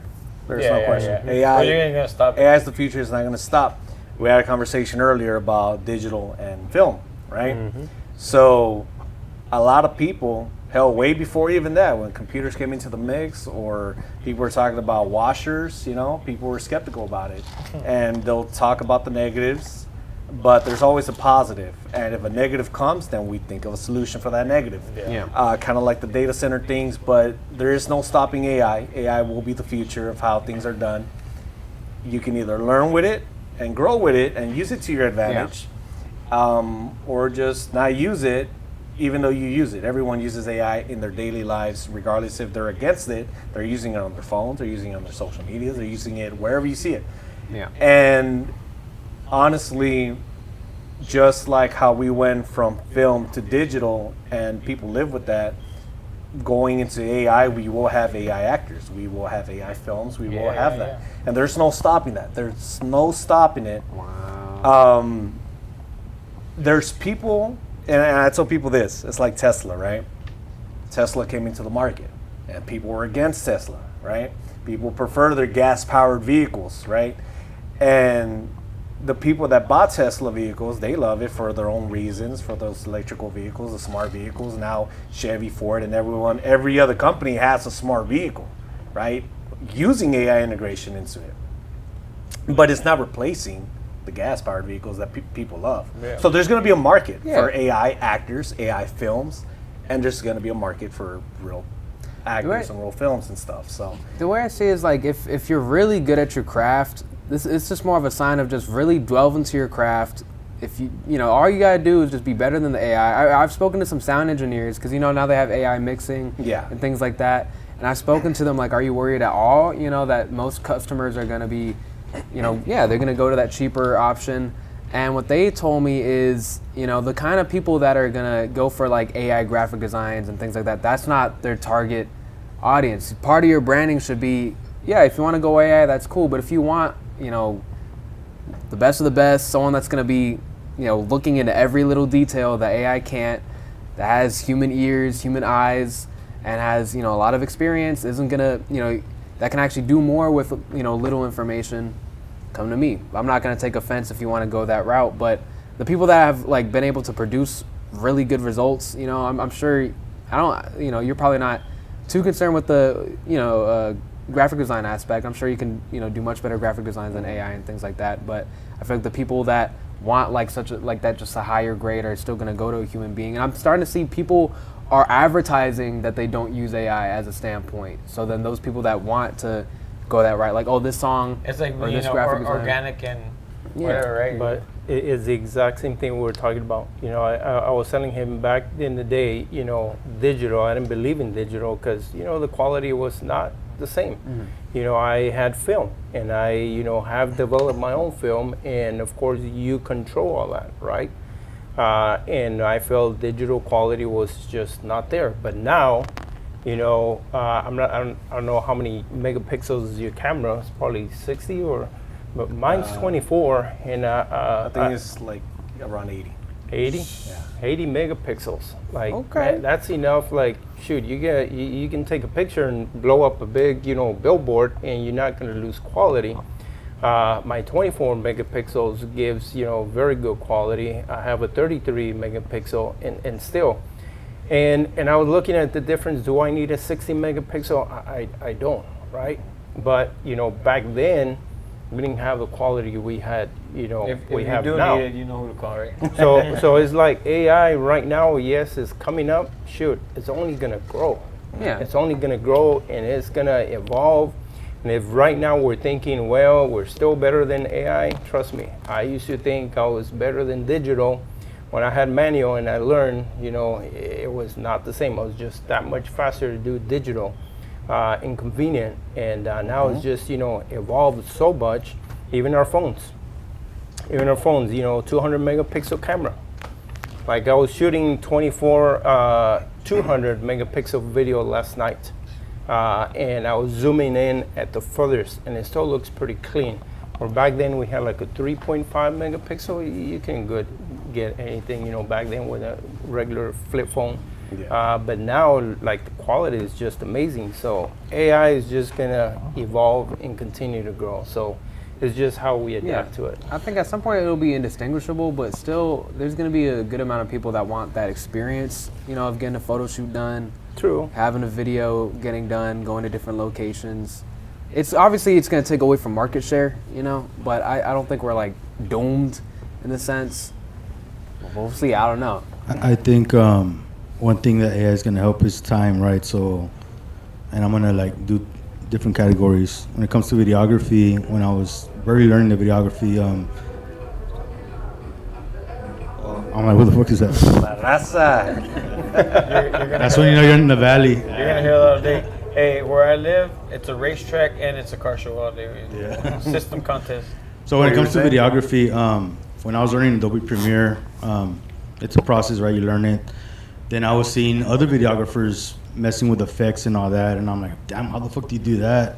There's Yeah, no yeah, question. yeah. AI, Well, you ain't gonna stop it. AI is the future. It's not going to stop. We had a conversation earlier about digital and film, right? So a lot of people, hell, way before even that, when computers came into the mix or people were talking about washers, you know, people were skeptical about it. And they'll talk about the negatives, but there's always a positive. And if a negative comes, then we think of a solution for that negative. Yeah. Kind of like the data center things, but there is no stopping AI. AI will be the future of how things are done. You can either learn with it and grow with it and use it to your advantage, or just not use it, even though you use it. Everyone uses AI in their daily lives, regardless if they're against it. They're using it on their phones, they're using it on their social media, they're using it wherever you see it. Yeah. And honestly, just like how we went from film to digital and people live with that, going into AI, we will have AI actors, we will have AI films, we will have that. And there's no stopping that. There's no stopping it. Wow. There's people, and I tell people this, it's like Tesla, right? Tesla came into the market and people were against Tesla, right? People prefer their gas-powered vehicles, right? And the people that bought Tesla vehicles, they love it for their own reasons, for those electrical vehicles, the smart vehicles. Now Chevy, Ford, and every other company has a smart vehicle, right? Using AI integration into it. But it's not replacing the gas-powered vehicles that people love. Yeah. So there's going to be a market Yeah. for AI actors, AI films, and there's going to be a market for real actors Right. and real films and stuff. So The way I see it is like if you're really good at your craft, it's just more of a sign of just really delve into your craft. If you know, all you gotta do is just be better than the AI. I've spoken to some sound engineers because now they have AI mixing Yeah. and things like that. And I've spoken to them like, are you worried at all? You know that most customers are gonna be, they're gonna go to that cheaper option. And what they told me is, the kind of people that are gonna go for like AI graphic designs and things like that, that's not their target audience. Part of your branding should be, if you want to go AI, that's cool. But if you want, the best of the best, someone that's gonna be, looking into every little detail that AI can't, that has human ears, human eyes, and has, a lot of experience, isn't gonna, that can actually do more with, little information, come to me. I'm not gonna take offense if you want to go that route, but the people that have like been able to produce really good results, I'm sure, you're probably not too concerned with the, graphic design aspect. I'm sure you can, do much better graphic designs than AI and things like that. But I feel like the people that want that just a higher grade are still gonna go to a human being. And I'm starting to see people are advertising that they don't use AI as a standpoint. So then those people that want to go that right, like, oh, this song, It's like or this graphic design. organic and whatever, right? But it's the exact same thing we were talking about. I was telling him back in the day, digital. I didn't believe in digital because, the quality was not the same. I had film and I, have developed my own film. And of course, you control all that, right? And I felt digital quality was just not there. But now, I don't know how many megapixels is your camera. It's probably 60 but mine's 24, and I think it's like around 80. 80, Yeah. 80 megapixels. Like Okay. that's enough. Like shoot, you can take a picture and blow up a big billboard, and you're not going to lose quality. My 24 megapixels gives very good quality. I have a 33 megapixel, and still. And I was looking at the difference. Do I need a 60 megapixel? I don't, right? But back then, we didn't have the quality we had, you know, If we you have do now. need it, you know who to call, right? So it's like AI right now, yes, is coming up. Shoot, it's only gonna grow. Yeah. It's only gonna grow and it's gonna evolve. And if right now we're thinking, well, we're still better than AI, trust me, I used to think I was better than digital. When I had manual and I learned, you know, it was not the same. I was just that much faster to do digital, inconvenient. And now it's just, you know, evolved so much. Even our phones, you know, 200 megapixel camera. Like I was shooting 200 megapixel video last night. And I was zooming in at the furthest, and it still looks pretty clean. Or back then we had like a 3.5 megapixel. You can get anything, you know, back then with a regular flip phone. Yeah. But now, like, the quality is just amazing. So AI is just gonna evolve and continue to grow. So it's just how we adapt to it. I think at some point it'll be indistinguishable, but still, there's going to be a good amount of people that want that experience, you know, of getting a photo shoot done, True. having a video getting done, going to different locations. It's obviously it's going to take away from market share, you know, but I don't think we're like doomed in the sense. We'll see. I don't know. I think one thing that AI is going to help is time, right? So, and I'm going to like do different categories. When it comes to videography, when I was barely learning the videography, I'm like, what the fuck is that? La raza. That's when you know you're in the valley. You're gonna hear a lot of day. Hey, where I live, it's a racetrack and it's a car show all day. Yeah. System contest. So when it What comes to you were saying? videography, when I was learning Adobe Premiere, it's a process, right? You learn it. Then I was seeing other videographers messing with effects and all that, and I'm like, damn, how the fuck do you do that?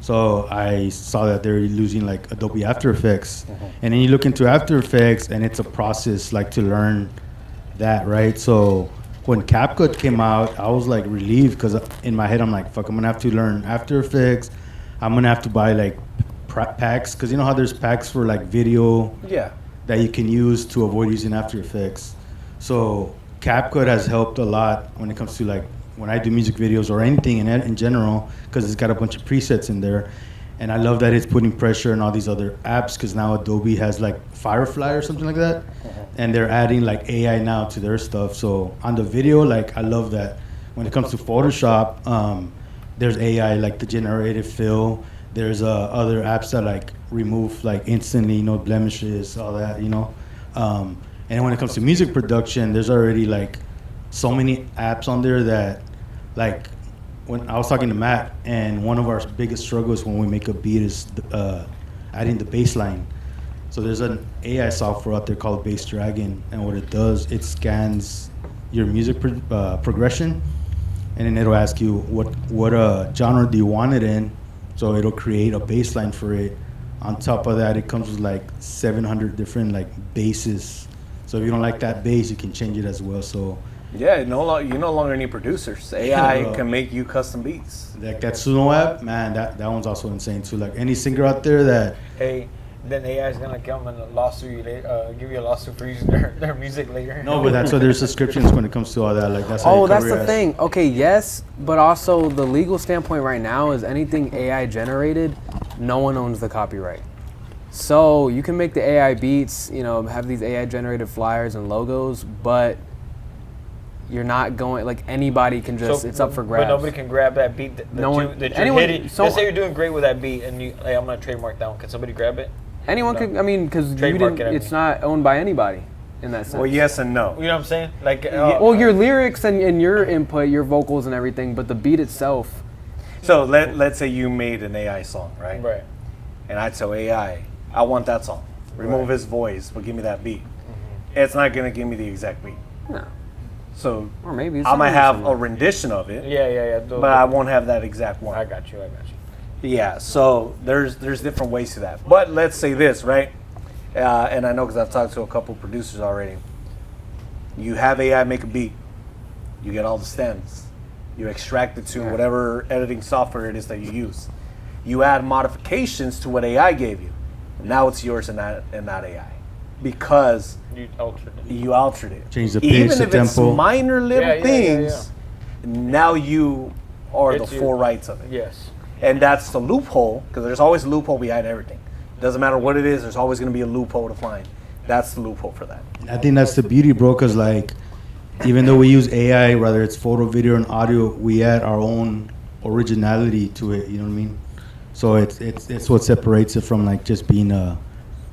So I saw that they're using like Adobe After Effects, and then you look into After Effects, and it's a process like to learn that, right? So when CapCut came out, I was like relieved because in my head I'm like, fuck, I'm gonna have to learn After Effects. I'm gonna have to buy like packs, because you know how there's packs for like video Yeah. that you can use to avoid using After Effects. So CapCut has helped a lot when it comes to like when I do music videos or anything in general, because it's got a bunch of presets in there. And I love that it's putting pressure on all these other apps, because now Adobe has like Firefly or something like that. And they're adding like AI now to their stuff. So on the video, like I love that. When it comes to Photoshop, there's AI like the generative fill. There's other apps that like remove like instantly, you know, blemishes, all that, you know. And when it comes to music production, there's already like so many apps on there that, like, when I was talking to Matt, and one of our biggest struggles when we make a beat is adding the bass line. So there's an AI software out there called Bass Dragon, and what it does, it scans your music progression, and then it'll ask you what genre do you want it in. So it'll create a bass line for it. On top of that, it comes with like 700 different like basses. So if you don't like that bass, you can change it as well. So Yeah, you no longer need producers. AI can make you custom beats. like that Suno app, man, that one's also insane too. Like any singer out there that, Hey, then AI is gonna come and lawsuit you later, give you a lawsuit for using their music later. no, but that's why there's subscriptions when it comes to all that. Like that's how Oh, you that's cover the your thing. Okay, yes, but also the legal standpoint right now is anything AI generated, no one owns the copyright. So you can make the AI beats, you know, have these AI generated flyers and logos, but you're not going, like, anybody can just, it's up for grabs. But nobody can grab that beat that No one- you're anyone- hitting. so- Let's say you're doing great with that beat, and you, hey, I'm gonna trademark that one. Can somebody grab it? Anyone No. could, I mean, because Trademark it, I it's mean. not owned by anybody in that sense. Well, yes and no. You know what I'm saying? Like, Well, your lyrics and your input, your vocals and everything, but the beat itself, So let's say you made an AI song, right? right. And I tell AI, I want that song. Remove Right. his voice, but give me that beat. It's not gonna give me the exact beat. no. So Or maybe it's I might somewhere have a somewhere. rendition of it, Yeah. but I won't have that exact one. I got you. Yeah, so there's different ways to that. But let's say this, right? And I know because I've talked to a couple producers already. You have AI make a beat. You get all the stems. You extract it to whatever editing software it is that you use. You add modifications to what AI gave you. Now it's yours and not AI. Because You altered it. you altered it. Change the pitch, Even the if it's tempo. minor little Yeah. things, now you are It's the you. full rights of it. Yes. And that's the loophole, because there's always a loophole behind everything. Doesn't matter what it is, there's always going to be a loophole to find. That's the loophole for that. I think that's the beauty, bro, because like, even though we use AI, whether it's photo, video, and audio, we add our own originality to it. You know what I mean? So it's what separates it from like just being a,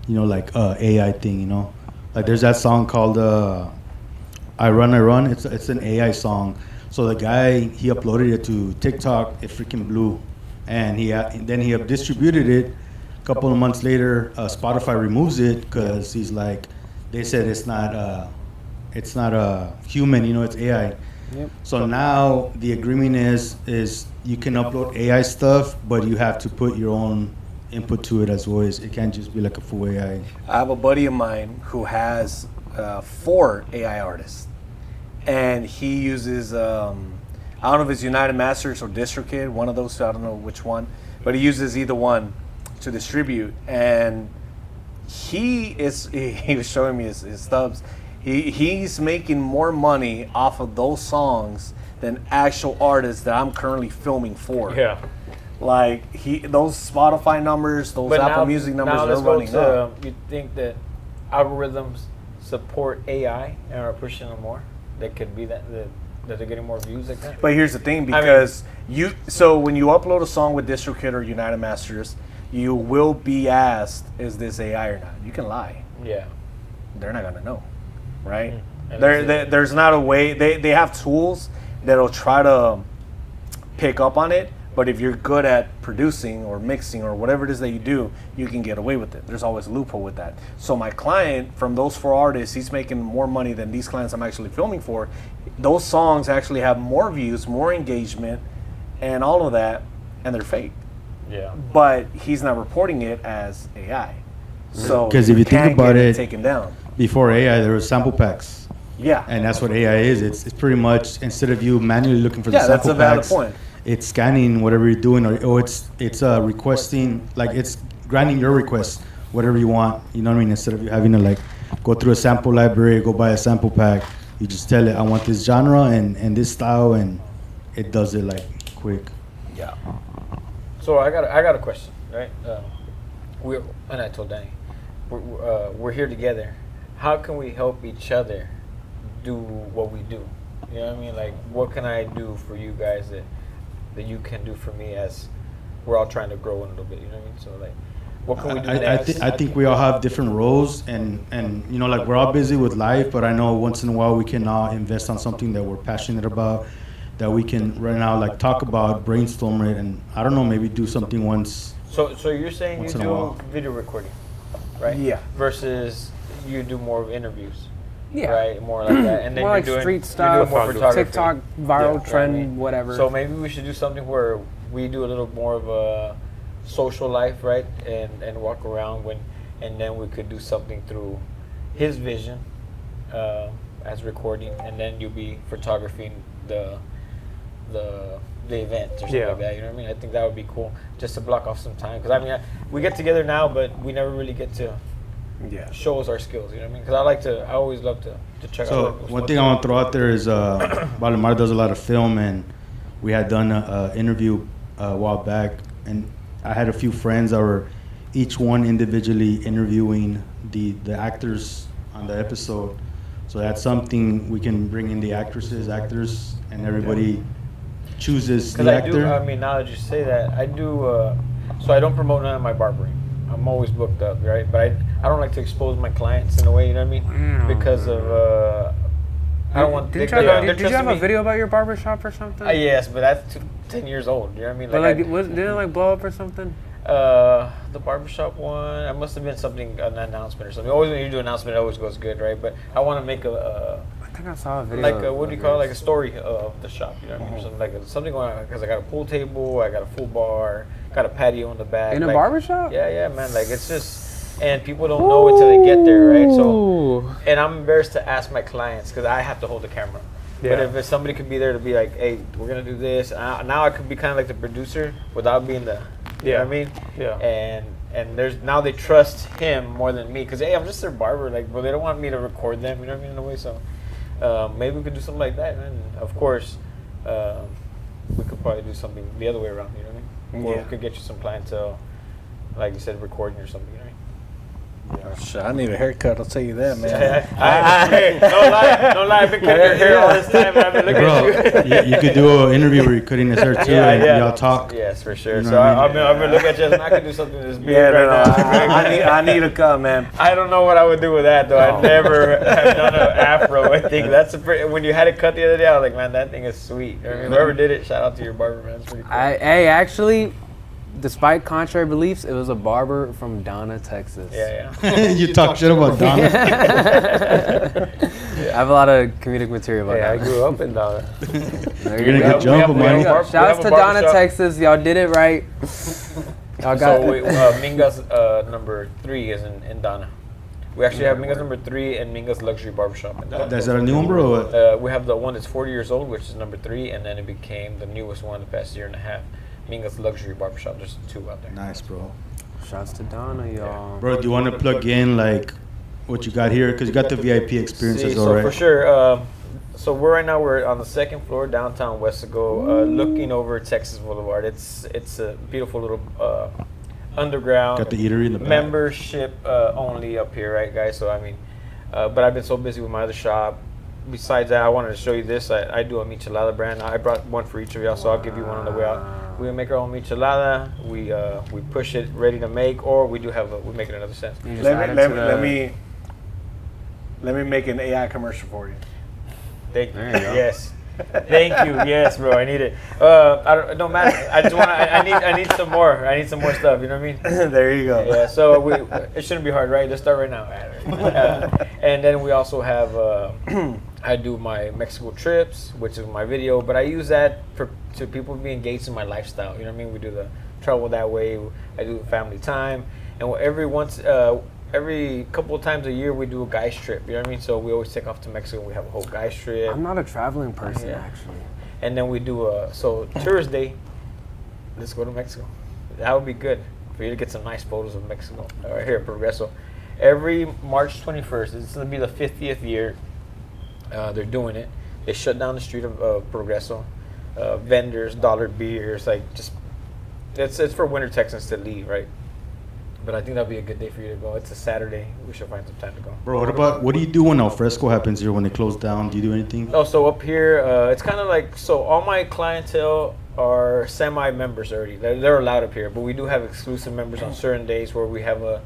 like AI thing. You know, like there's that song called "I Run, I Run." It's an AI song. So the guy, he uploaded it to TikTok. It freaking blew, and then he distributed it. A couple of months later, Spotify removes it because he's like, they said it's not a human, it's AI. Yep. So now the agreement is you can upload AI stuff, but you have to put your own input to it as well. It can't just be like a full AI. I have a buddy of mine who has 4 AI artists, and he uses I don't know if it's United Masters or DistroKid, one of those. I don't know which one, but he uses either one to distribute. And he was showing me his stubs. He's making more money off of those songs than actual artists that I'm currently filming for. Yeah. Like those Spotify numbers, those Apple Music numbers, now they're running up. You think that algorithms support AI and are pushing them more? That could be that they're getting more views like that. But here's the thing, because so when you upload a song with DistroKid or United Masters, you will be asked, is this AI or not? You can lie. Yeah. They're not gonna know, right? And There's not a way. They have tools that'll try to pick up on it, but if you're good at producing or mixing or whatever it is that you do, you can get away with it. There's always a loophole with that. So my client, from those 4 artists, he's making more money than these clients I'm actually filming for. Those songs actually have more views, more engagement, and all of that, and they're fake. Yeah. But he's not reporting it as AI. So Because if you think can't about get it, taken down. before AI, there were sample packs. Yeah. And that's what AI is. It's pretty much, instead of you manually looking for the Yeah, that's sample a valid packs, point. it's scanning whatever you're doing, or it's requesting, like it's granting your request, whatever you want. You know what I mean? Instead of you having to like go through a sample library, go buy a sample pack, you just tell it, I want this genre and this style, and it does it like quick. Yeah. So I got a question, right? And I told Danny, we're here together. How can we help each other do what we do? You know what I mean? Like, what can I do for you guys that you can do for me, as we're all trying to grow a little bit? You know what I mean? So like, what can we do? I think we all have different roles, and like we're all busy with life, but I know once in a while we can all invest on something that we're passionate about, that we can right now like talk about, brainstorm it, and I don't know, maybe do something once. So you're saying you Once in a while. do video recording, right? Yeah. Versus you do more of interviews. Yeah. Right, more like that, and then More you're like doing street you're stuff, doing more photography. TikTok, viral Yeah, trend, I mean, whatever. So maybe we should do something where we do a little more of a social life, right? And walk around and then we could do something through his vision as recording, and then you'll be photographing the event or something like that. You know what I mean? I think that would be cool, just to block off some time. Because I mean, we get together now, but we never really get to show us our skills. You know what I mean? Because I always love to check out. So one thing I want to throw out there is Baldemar does a lot of film, and we had done an interview a while back, and I had a few friends that were each one individually interviewing the actors on the episode. So that's something we can bring in the actors, and everybody chooses the actor. I mean, now that you say that, I do. So I don't promote none of my barbering. I'm always booked up, right? But I don't like to expose my clients in a way, you know what I mean? Because of I don't want. Did you have a video about your barbershop or something? Yes, but that's 10 years old. You know what I mean? But didn't it like blow up or something? The barbershop one, I must have been an announcement or something. Always when you do an announcement, it always goes good, right? But I want to make I think I saw a video. like what do you call it? Like a story of the shop, you know what I mean? Something going on, because I got a pool table, I got a full bar, got a patio in the back. In a barbershop? Yeah, man. Like, it's just, and people don't know until they get there, right? So, and I'm embarrassed to ask my clients because I have to hold the camera. Yeah. But if somebody could be there to be like, hey, we're gonna do this, now I could be kind of like the producer without being the, you know what I mean? Yeah. And there's now they trust him more than me, because hey, I'm just their barber. Like, but they don't want me to record them, you know what I mean, in a way. So maybe we could do something like that. And of course, we could probably do something the other way around, you know what I mean? Or we could get you some clientele like you said, recording or something. You know what I mean? Shit, I need a haircut. I'll tell you that, man. Don't lie. I've been cutting your hair all this time, and I've been looking at you. you could do an interview where you're cutting his hair too, and y'all talk. Yes, for sure. You know So what I mean? I've been looking at you, and I could do something to this beard right now. I need a cut, man. I don't know what I would do with that though. I've never have done an afro. I think that's when you had it cut the other day. I was like, man, that thing is sweet. I mean, whoever did it, shout out to your barber, man. It's pretty cool. Hey, actually, despite contrary beliefs, it was a barber from Donna, Texas. Yeah. You talk shit about Donna. I have a lot of comedic material about Yeah, I that. grew up in Donna. You're gonna get jump, Amani. Shout out to Donna, Texas. Y'all did it right. Y'all got So Minga's number 3 is in Donna. We actually have Minga's number 3 and Minga's Luxury Barbershop in Donna. Is that a new one, bro? Or what? We have the one that's 40 years old, which is number 3, and then it became the newest one the past year and a half. Minga's Luxury Barbershop. There's 2 out there. Nice, bro. Shouts to Donna, y'all. Bro, do you want to plug in like what you got here? Because you got the VIP experience as well, so right? for sure. So we're on the 2nd floor, downtown Westago, looking over Texas Boulevard. It's a beautiful little underground. Got the eatery in the back. Membership only up here, right, guys? So I mean, but I've been so busy with my other shop. Besides that, I wanted to show you this. I do a michelada brand. I brought one for each of y'all, so I'll give you one on the way out. We make our own michelada. We push it ready to make, or we make it another sense. Let me make an AI commercial for you. Thank you. There you go. Yes. Thank you. Yes, bro. I need it. It don't matter. I just want. I need some more. I need some more stuff. You know what I mean? There you go. Yeah. So it shouldn't be hard, right? Let's start right now. And then we also have. I do my Mexico trips, which is my video, but I use that to people be engaged in my lifestyle. You know what I mean? We do the travel that way. I do family time, and every couple of times a year we do a guys trip. You know what I mean? So we always take off to Mexico. We have a whole guys trip. I'm not a traveling person, Yeah. actually. And then we do Thursday. Let's go to Mexico. That would be good for you to get some nice photos of Mexico right here at Progreso. Every March 21st, it's going to be the 50th year. They're doing it. They shut down the street of Progreso. Vendors, dollar beers, like just it's for winter Texans to leave, right? But I think that'll be a good day for you to go. It's a Saturday. We should find some time to go. Bro, what do you do when al fresco happens here when they close down? Do you do anything? Oh, so up here, it's kind of like, so all my clientele are semi-members already. They're allowed up here, but we do have exclusive members on certain days where we have a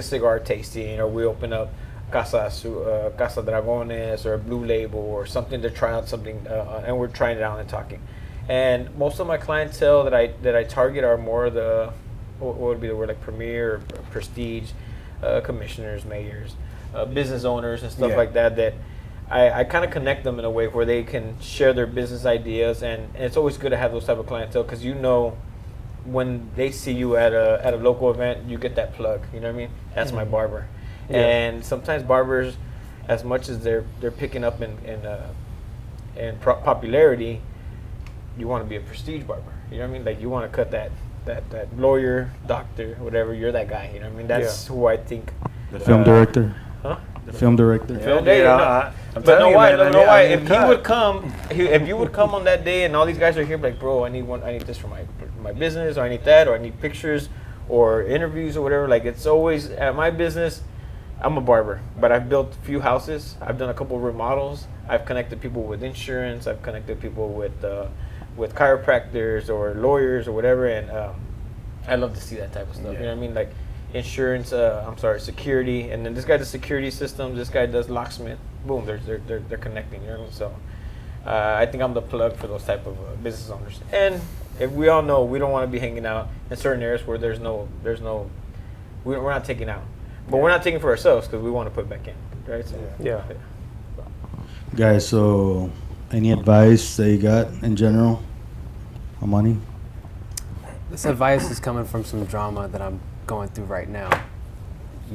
cigar tasting, or we open up Casa Dragones or a Blue Label or something to try out something, and we're trying it out and talking. And most of my clientele that I target are more the, what would be the word, like premier or prestige, commissioners, mayors, business owners and stuff like that, that I kind of connect them in a way where they can share their business ideas, and it's always good to have those type of clientele, because you know when they see you at a local event, you get that plug, you know what I mean? That's my barber. Yeah. And sometimes barbers, as much as they're picking up in popularity, you want to be a prestige barber, you know what I mean? Like you want to cut that lawyer, doctor, whatever, you're that guy, you know what I mean? That's who I think. The film director. Huh? The film director. But know why? If you would come on that day and all these guys are here, like, bro, I need this for my business, or I need that, or I need pictures or interviews or whatever. Like, it's always at my business. I'm a barber, but I've built a few houses. I've done a couple of remodels. I've connected people with insurance. I've connected people with chiropractors or lawyers or whatever, and I love to see that type of stuff. You know what I mean? Like insurance, security, and then this guy does security systems. This guy does locksmith. Boom, they're connecting. You know what I mean? So I think I'm the plug for those type of business owners. And if we all know, we don't want to be hanging out in certain areas where we're not taking out. But we're not taking for ourselves because we want to put back in, right? So, Yeah. Guys, so any advice that you got in general? Amani? This advice is coming from some drama that I'm going through right now.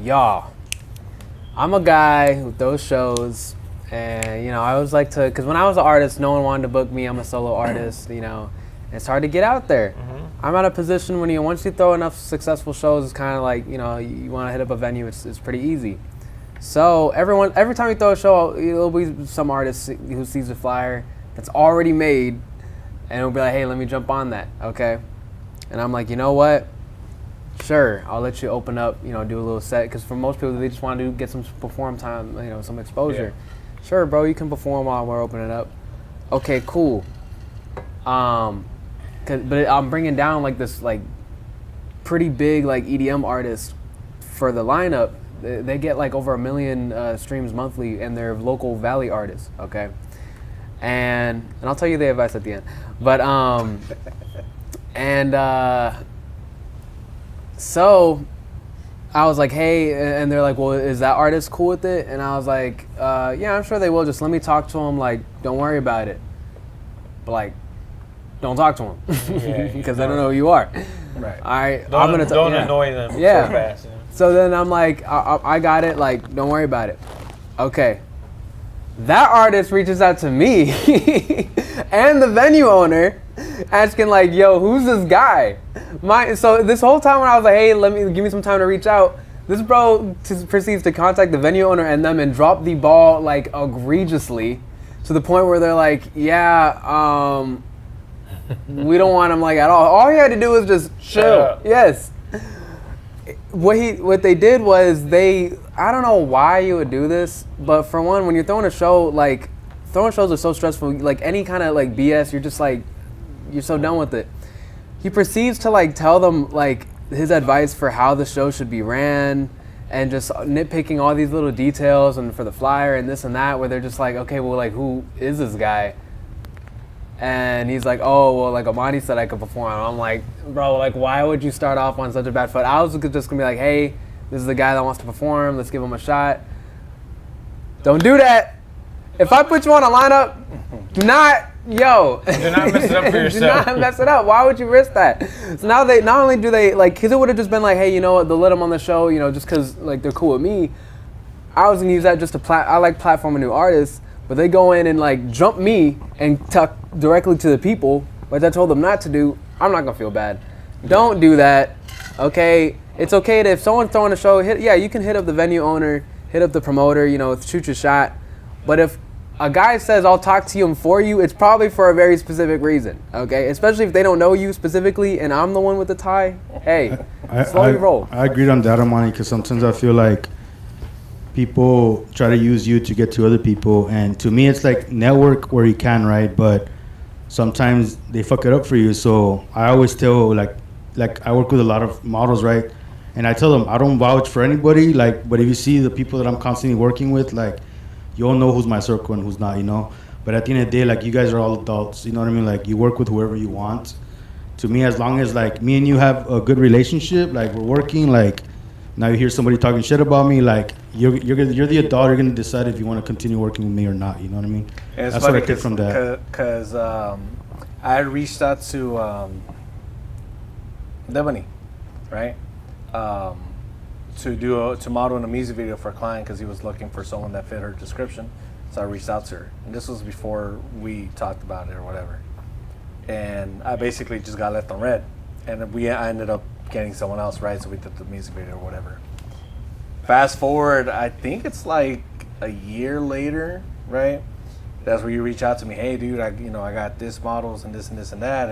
Y'all, I'm a guy who throws shows, and I always like to, because when I was an artist, no one wanted to book me. I'm a solo artist, it's hard to get out there. Mm-hmm. I'm at a position when once you throw enough successful shows, it's kind of like, you want to hit up a venue, it's pretty easy. So every time you throw a show, it'll be some artist who sees a flyer that's already made, and it'll be like, hey, let me jump on that, okay? And I'm like, you know what? sure, I'll let you open up, do a little set. Because for most people, they just want to get some perform time, some exposure. Yeah. Sure, bro, you can perform while we're opening up. Okay, cool. But I'm bringing down like this like pretty big like EDM artist for the lineup. They get like over 1 million streams monthly, and they're local Valley artists. Okay, and I'll tell you the advice at the end. But so I was like, hey, and they're like, well, is that artist cool with it? And I was like, yeah, I'm sure they will. Just let me talk to him. Like, don't worry about it. But like, don't talk to him because I don't know who you are. Right. All right. Don't annoy them so fast. So then I'm like, I got it. Like, don't worry about it. Okay. That artist reaches out to me and the venue owner, asking like, yo, who's this guy? So this whole time when I was like, hey, give me some time to reach out, this bro proceeds to contact the venue owner and them and drop the ball like egregiously to the point where they're like, yeah, we don't want him like at all. All he had to do was just chill. Yes. What they did was I don't know why you would do this, but for one, when you're throwing a show, like throwing shows are so stressful, like any kind of like BS, you're just like, you're so done with it. He proceeds to like tell them like his advice for how the show should be ran, and just nitpicking all these little details and for the flyer and this and that, where they're just like, okay, well, like, who is this guy? And he's like, oh, well, like Amani said I could perform. And I'm like, bro, like, why would you start off on such a bad foot? I was just gonna be like, hey, this is the guy that wants to perform. Let's give him a shot. Don't do that. If I put you on a lineup, do not mess it up for yourself. Do not mess it up. Why would you risk that? So now not only do they like, because it would have just been like, hey, you know what, they'll let them on the show, just because like they're cool with me. I was gonna use that just to I like platform a new artist, but they go in and like jump me and talk directly to the people, which I told them not to do. I'm not gonna feel bad. Don't do that. Okay, it's okay if someone's throwing a show, you can hit up the venue owner, hit up the promoter, shoot your shot. But if a guy says, I'll talk to you for you, it's probably for a very specific reason, okay? Especially if they don't know you specifically and I'm the one with the tie. Hey, slowly roll. I agreed on that, Amani, because sometimes I feel like people try to use you to get to other people. And to me, it's like network where you can, right? But sometimes they fuck it up for you. So I always tell, like I work with a lot of models, right? And I tell them, I don't vouch for anybody, but if you see the people that I'm constantly working with, like, you all know who's my circle and who's not, But at the end of the day, like, you guys are all adults, you know what I mean? Like, you work with whoever you want. To me, as long as, like, me and you have a good relationship, like, we're working, like, now you hear somebody talking shit about me, like, you're the adult, you're going to decide if you want to continue working with me or not, you know what I mean? And that's what I get from that. Because I reached out to Amani, right? To model in a music video for a client because he was looking for someone that fit her description. So I reached out to her, and this was before we talked about it or whatever. And I basically just got left on red, and I ended up getting someone else, right? So we did the music video or whatever. Fast forward, I think it's like a year later, right? That's where you reach out to me. Hey, dude, I got this models and this and this and that,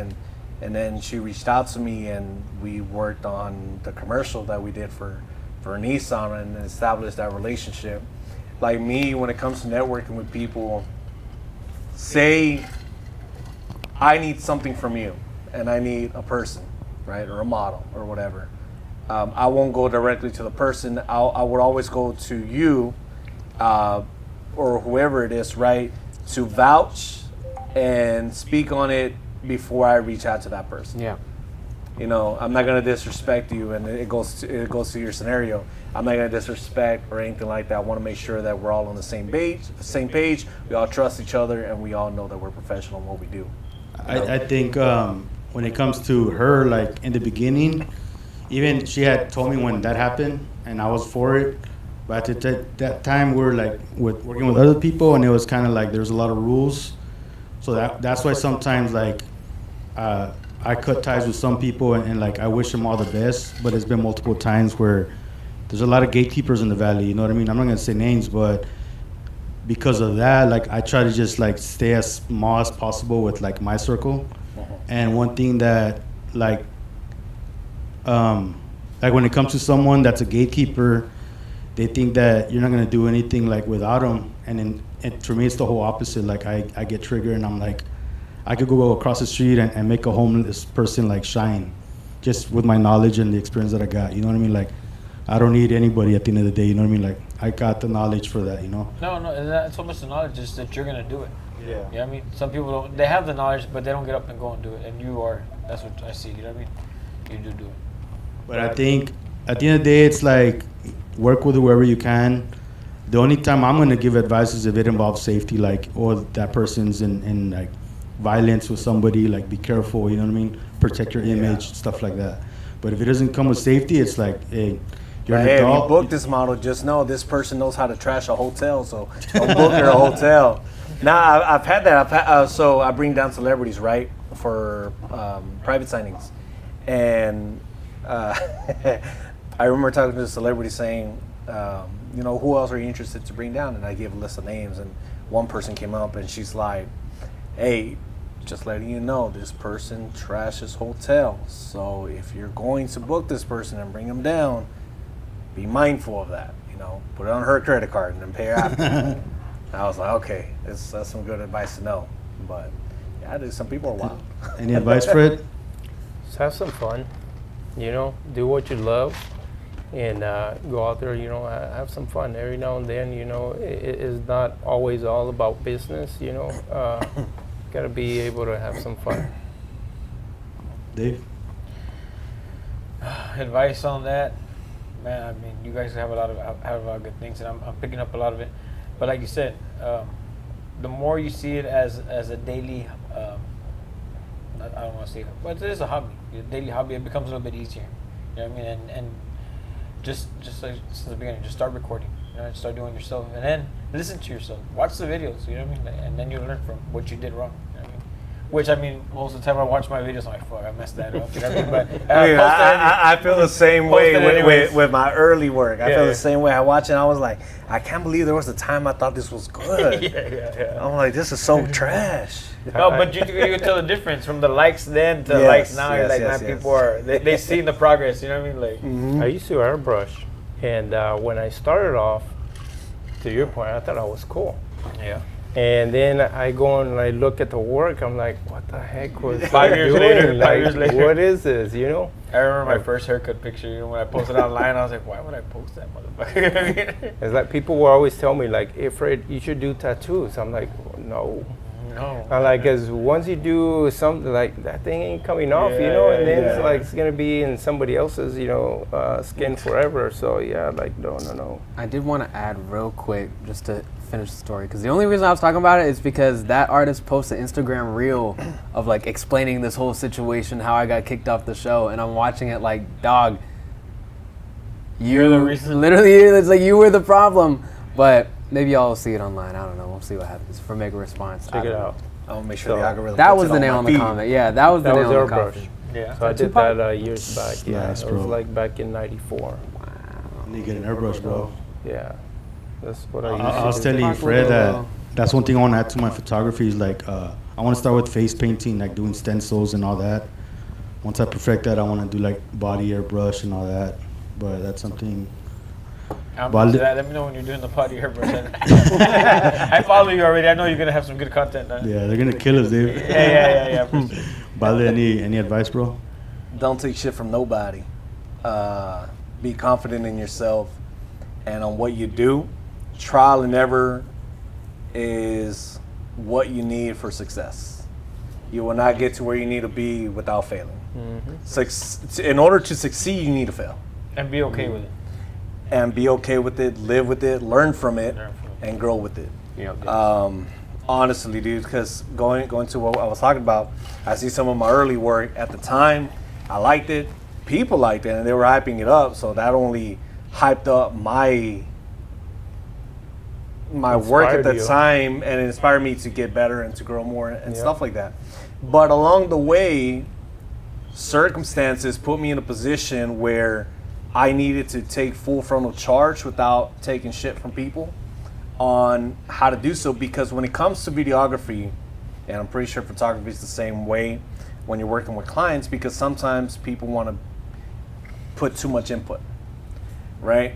and then she reached out to me, and we worked on the commercial that we did for Nissan and established that relationship. Like me, when it comes to networking with people, say I need something from you and I need a person, right, or a model or whatever. I won't go directly to the person. I would always go to you or whoever it is, right, to vouch and speak on it before I reach out to that person. Yeah. I'm not gonna disrespect you, and it goes to your scenario. I'm not gonna disrespect or anything like that. I want to make sure that we're all on the same page. We all trust each other, and we all know that we're professional in what we do. I think when it comes to her, like in the beginning, even she had told me when that happened, and I was for it. But at that time, we were like working with other people, and it was kind of like there's a lot of rules. So that's why sometimes like I cut ties with some people, and like I wish them all the best. But it's been multiple times where there's a lot of gatekeepers in the valley. You know what I mean? I'm not gonna say names, but because of that, like I try to just like stay as small as possible with like my circle. And one thing that like like when it comes to someone that's a gatekeeper, they think that you're not gonna do anything like without them, and then for me it's the whole opposite. Like I get triggered and I'm like, I could go across the street and make a homeless person like shine, just with my knowledge and the experience that I got. You know what I mean? Like I don't need anybody at the end of the day. You know what I mean? Like I got the knowledge for that. You know? No, it's not so much the knowledge, just that you're gonna do it. Yeah. You know what I mean? Some people don't. They have the knowledge, but they don't get up and go and do it. And you are. That's what I see. You know what I mean? You do it. But I think at the end of the day, it's like work with whoever you can. The only time I'm gonna give advice is if it involves safety, like or that person's in like violence with somebody. Like be careful. You know what I mean? Protect your image, stuff like that. But if it doesn't come with safety, it's like, hey, you're an Hey, if adult. you book this model, just know this person knows how to trash a hotel, so don't book her a hotel. Now, I've had that. So I bring down celebrities, right, for private signings. And I remember talking to a celebrity saying, you know, who else are you interested to bring down? And I gave a list of names, and one person came up, and she's like, hey, just letting you know, this person trashes hotels. So if you're going to book this person and bring them down, be mindful of that. You know, put it on her credit card and then pay her after. I was like, okay, that's some good advice to know. But yeah, some people are wild. Any advice, Fred? Just have some fun, you know, do what you love, and go out there, you know, have some fun every now and then. You know, it is not always all about business. You know, got to be able to have some fun. Dave? Advice on that, man. I mean, you guys have a lot of good things, and I'm picking up a lot of it. But like you said, the more you see it as a daily, I don't want to say it, but it is a hobby. A daily hobby. It becomes a little bit easier. You know what I mean? And just like since the beginning, just start recording. You know, start doing yourself, and then listen to yourself. Watch the videos. You know what I mean? And then you learn from what you did wrong. You know what I mean? Which I mean, most of the time I watch my videos, I'm like, fuck, I messed that up. You know what I mean? But I feel the same way anyways. with my early work. I feel Yeah. the same way. I watch it and I was like, I can't believe there was a time I thought this was good. yeah. I'm like, this is so trash. No, but you can tell the difference from the likes then to Yes, likes now. You're yes, like, yes, man, yes. people are they see the progress. You know what I mean? Like, I used to airbrush, and when I started off, to your point, I thought I was cool. yeah. And then I go and I look at the work. I'm like, what the heck was 5 I years doing? later, Like, 5 years later. what is this? You know? I remember my first haircut picture. You know, when I posted online, I was like, why would I post that motherfucker? You know what I mean? It's like people will always tell me like, hey Fred, you should do tattoos. I'm like, no. No. I like, cause once you do something like that, thing ain't coming off, you know, and then it's like it's gonna be in somebody else's, you know, skin forever. So yeah, like no. I did want to add real quick just to finish the story, because the only reason I was talking about it is because that artist posted an Instagram reel of like explaining this whole situation, how I got kicked off the show, and I'm watching it like, dog, You're the reason. literally, it's like you were the problem. But maybe y'all will see it online. I don't know. We'll see what happens for Make a Response. Check it out. I'm gonna make sure the So, algorithm. That puts was it the on nail my on the feed. comment. Yeah, that was the That nail was on the airbrush. coffee. Yeah. So I did that years back. Yeah, Nice, it was bro. like back in '94. You need to get an airbrush, bro. Yeah, that's what I used I was to do. telling you, Talk Fred, with that that's one thing I want to add to my photography is like, I want to start with face painting, like doing stencils and all that. Once I perfect that, I want to do like body airbrush and all that. But that's something. Let me know when you're doing the potty airbrush. I follow you already. I know you're gonna have some good content. Huh? Yeah, they're gonna kill us, dude. Yeah. For sure. Balde, any advice, bro? Don't take shit from nobody. Be confident in yourself and on what you do. Trial and error is what you need for success. You will not get to where you need to be without failing. In order to succeed, you need to fail. And be okay with it. And be okay with it, live with it, learn from it, Learn from it. and grow with it. Yeah. Honestly, dude, because going to what I was talking about, I see some of my early work at the time. I liked it. People liked it, and they were hyping it up. So that only hyped up my work at Inspired the you. time, and it inspired me to get better and to grow more and stuff like that. But along the way, circumstances put me in a position where I needed to take full frontal charge without taking shit from people on how to do so, because when it comes to videography, and I'm pretty sure photography is the same way when you're working with clients, because sometimes people want to put too much input, right?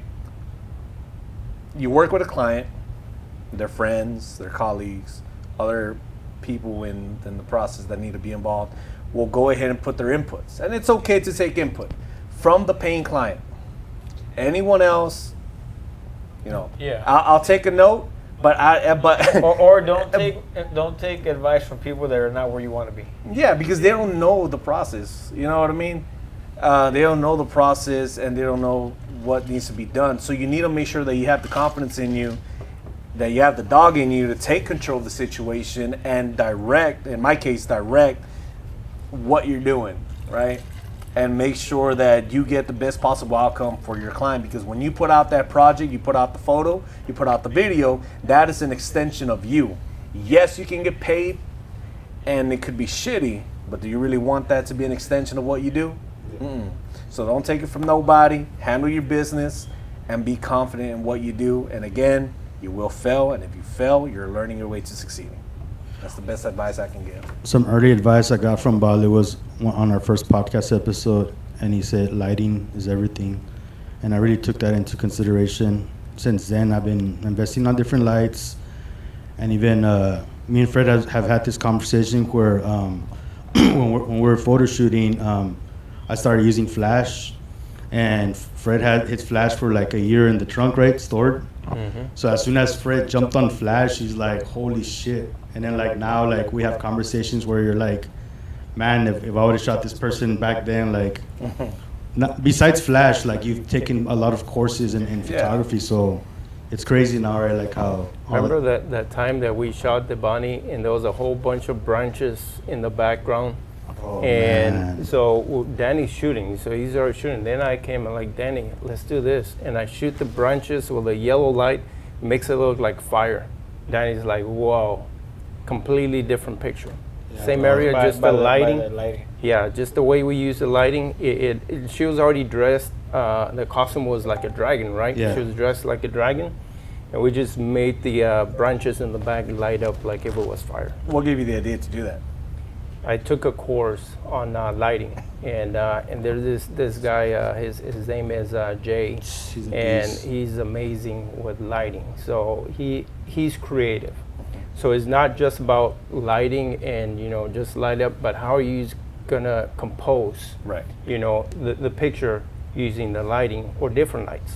You work with a client, their friends, their colleagues, other people in the process that need to be involved will go ahead and put their inputs. And it's okay to take input from the paying client. Anyone else, Yeah. I'll take a note, but or don't take advice from people that are not where you want to be. yeah, because they don't know the process. You know what I mean? They don't know the process and they don't know what needs to be done. So you need to make sure that you have the confidence in you, that you have the dog in you to take control of the situation and direct, in my case, direct what you're doing, right? And make sure that you get the best possible outcome for your client, because when you put out that project, you put out the photo, you put out the video, that is an extension of you. Yes, you can get paid and it could be shitty, but do you really want that to be an extension of what you do? Mm-mm. So don't take it from nobody, handle your business and be confident in what you do. And again, you will fail, and if you fail, you're learning your way to succeeding. That's the best advice I can give. Some early advice I got from Balde was on our first podcast episode, and he said lighting is everything. And I really took that into consideration. Since then, I've been investing on different lights. And even me and Fred have had this conversation where when we're photo shooting, I started using flash. And Fred had his flash for like a year in the trunk, right, stored. Mm-hmm. So as soon as Fred jumped on flash, he's like, holy shit. And then like now, like we have conversations where you're like, man, if I would have shot this person back then, like, besides flash, like you've taken a lot of courses in photography, so it's crazy now, right? Like how. Remember that time that we shot the bunny and there was a whole bunch of branches in the background? Oh, and man. so Danny's shooting, so he's already shooting. Then I came and like, Danny, let's do this. And I shoot the branches with a yellow light, makes it look like fire. Danny's like, whoa, completely different picture. Yeah. Same area, just the lighting. By the lighting. Yeah, just the way we use the lighting. She was already dressed. The costume was like a dragon, right? Yeah. She was dressed like a dragon. And we just made the branches in the back light up like if it was fire. What gave you the idea to do that? I took a course on lighting, and there's this guy. His name is Jay, He's a and beast. he's amazing with lighting. So he's creative. So it's not just about lighting and just light up, but how are you gonna compose? Right. The picture using the lighting or different lights.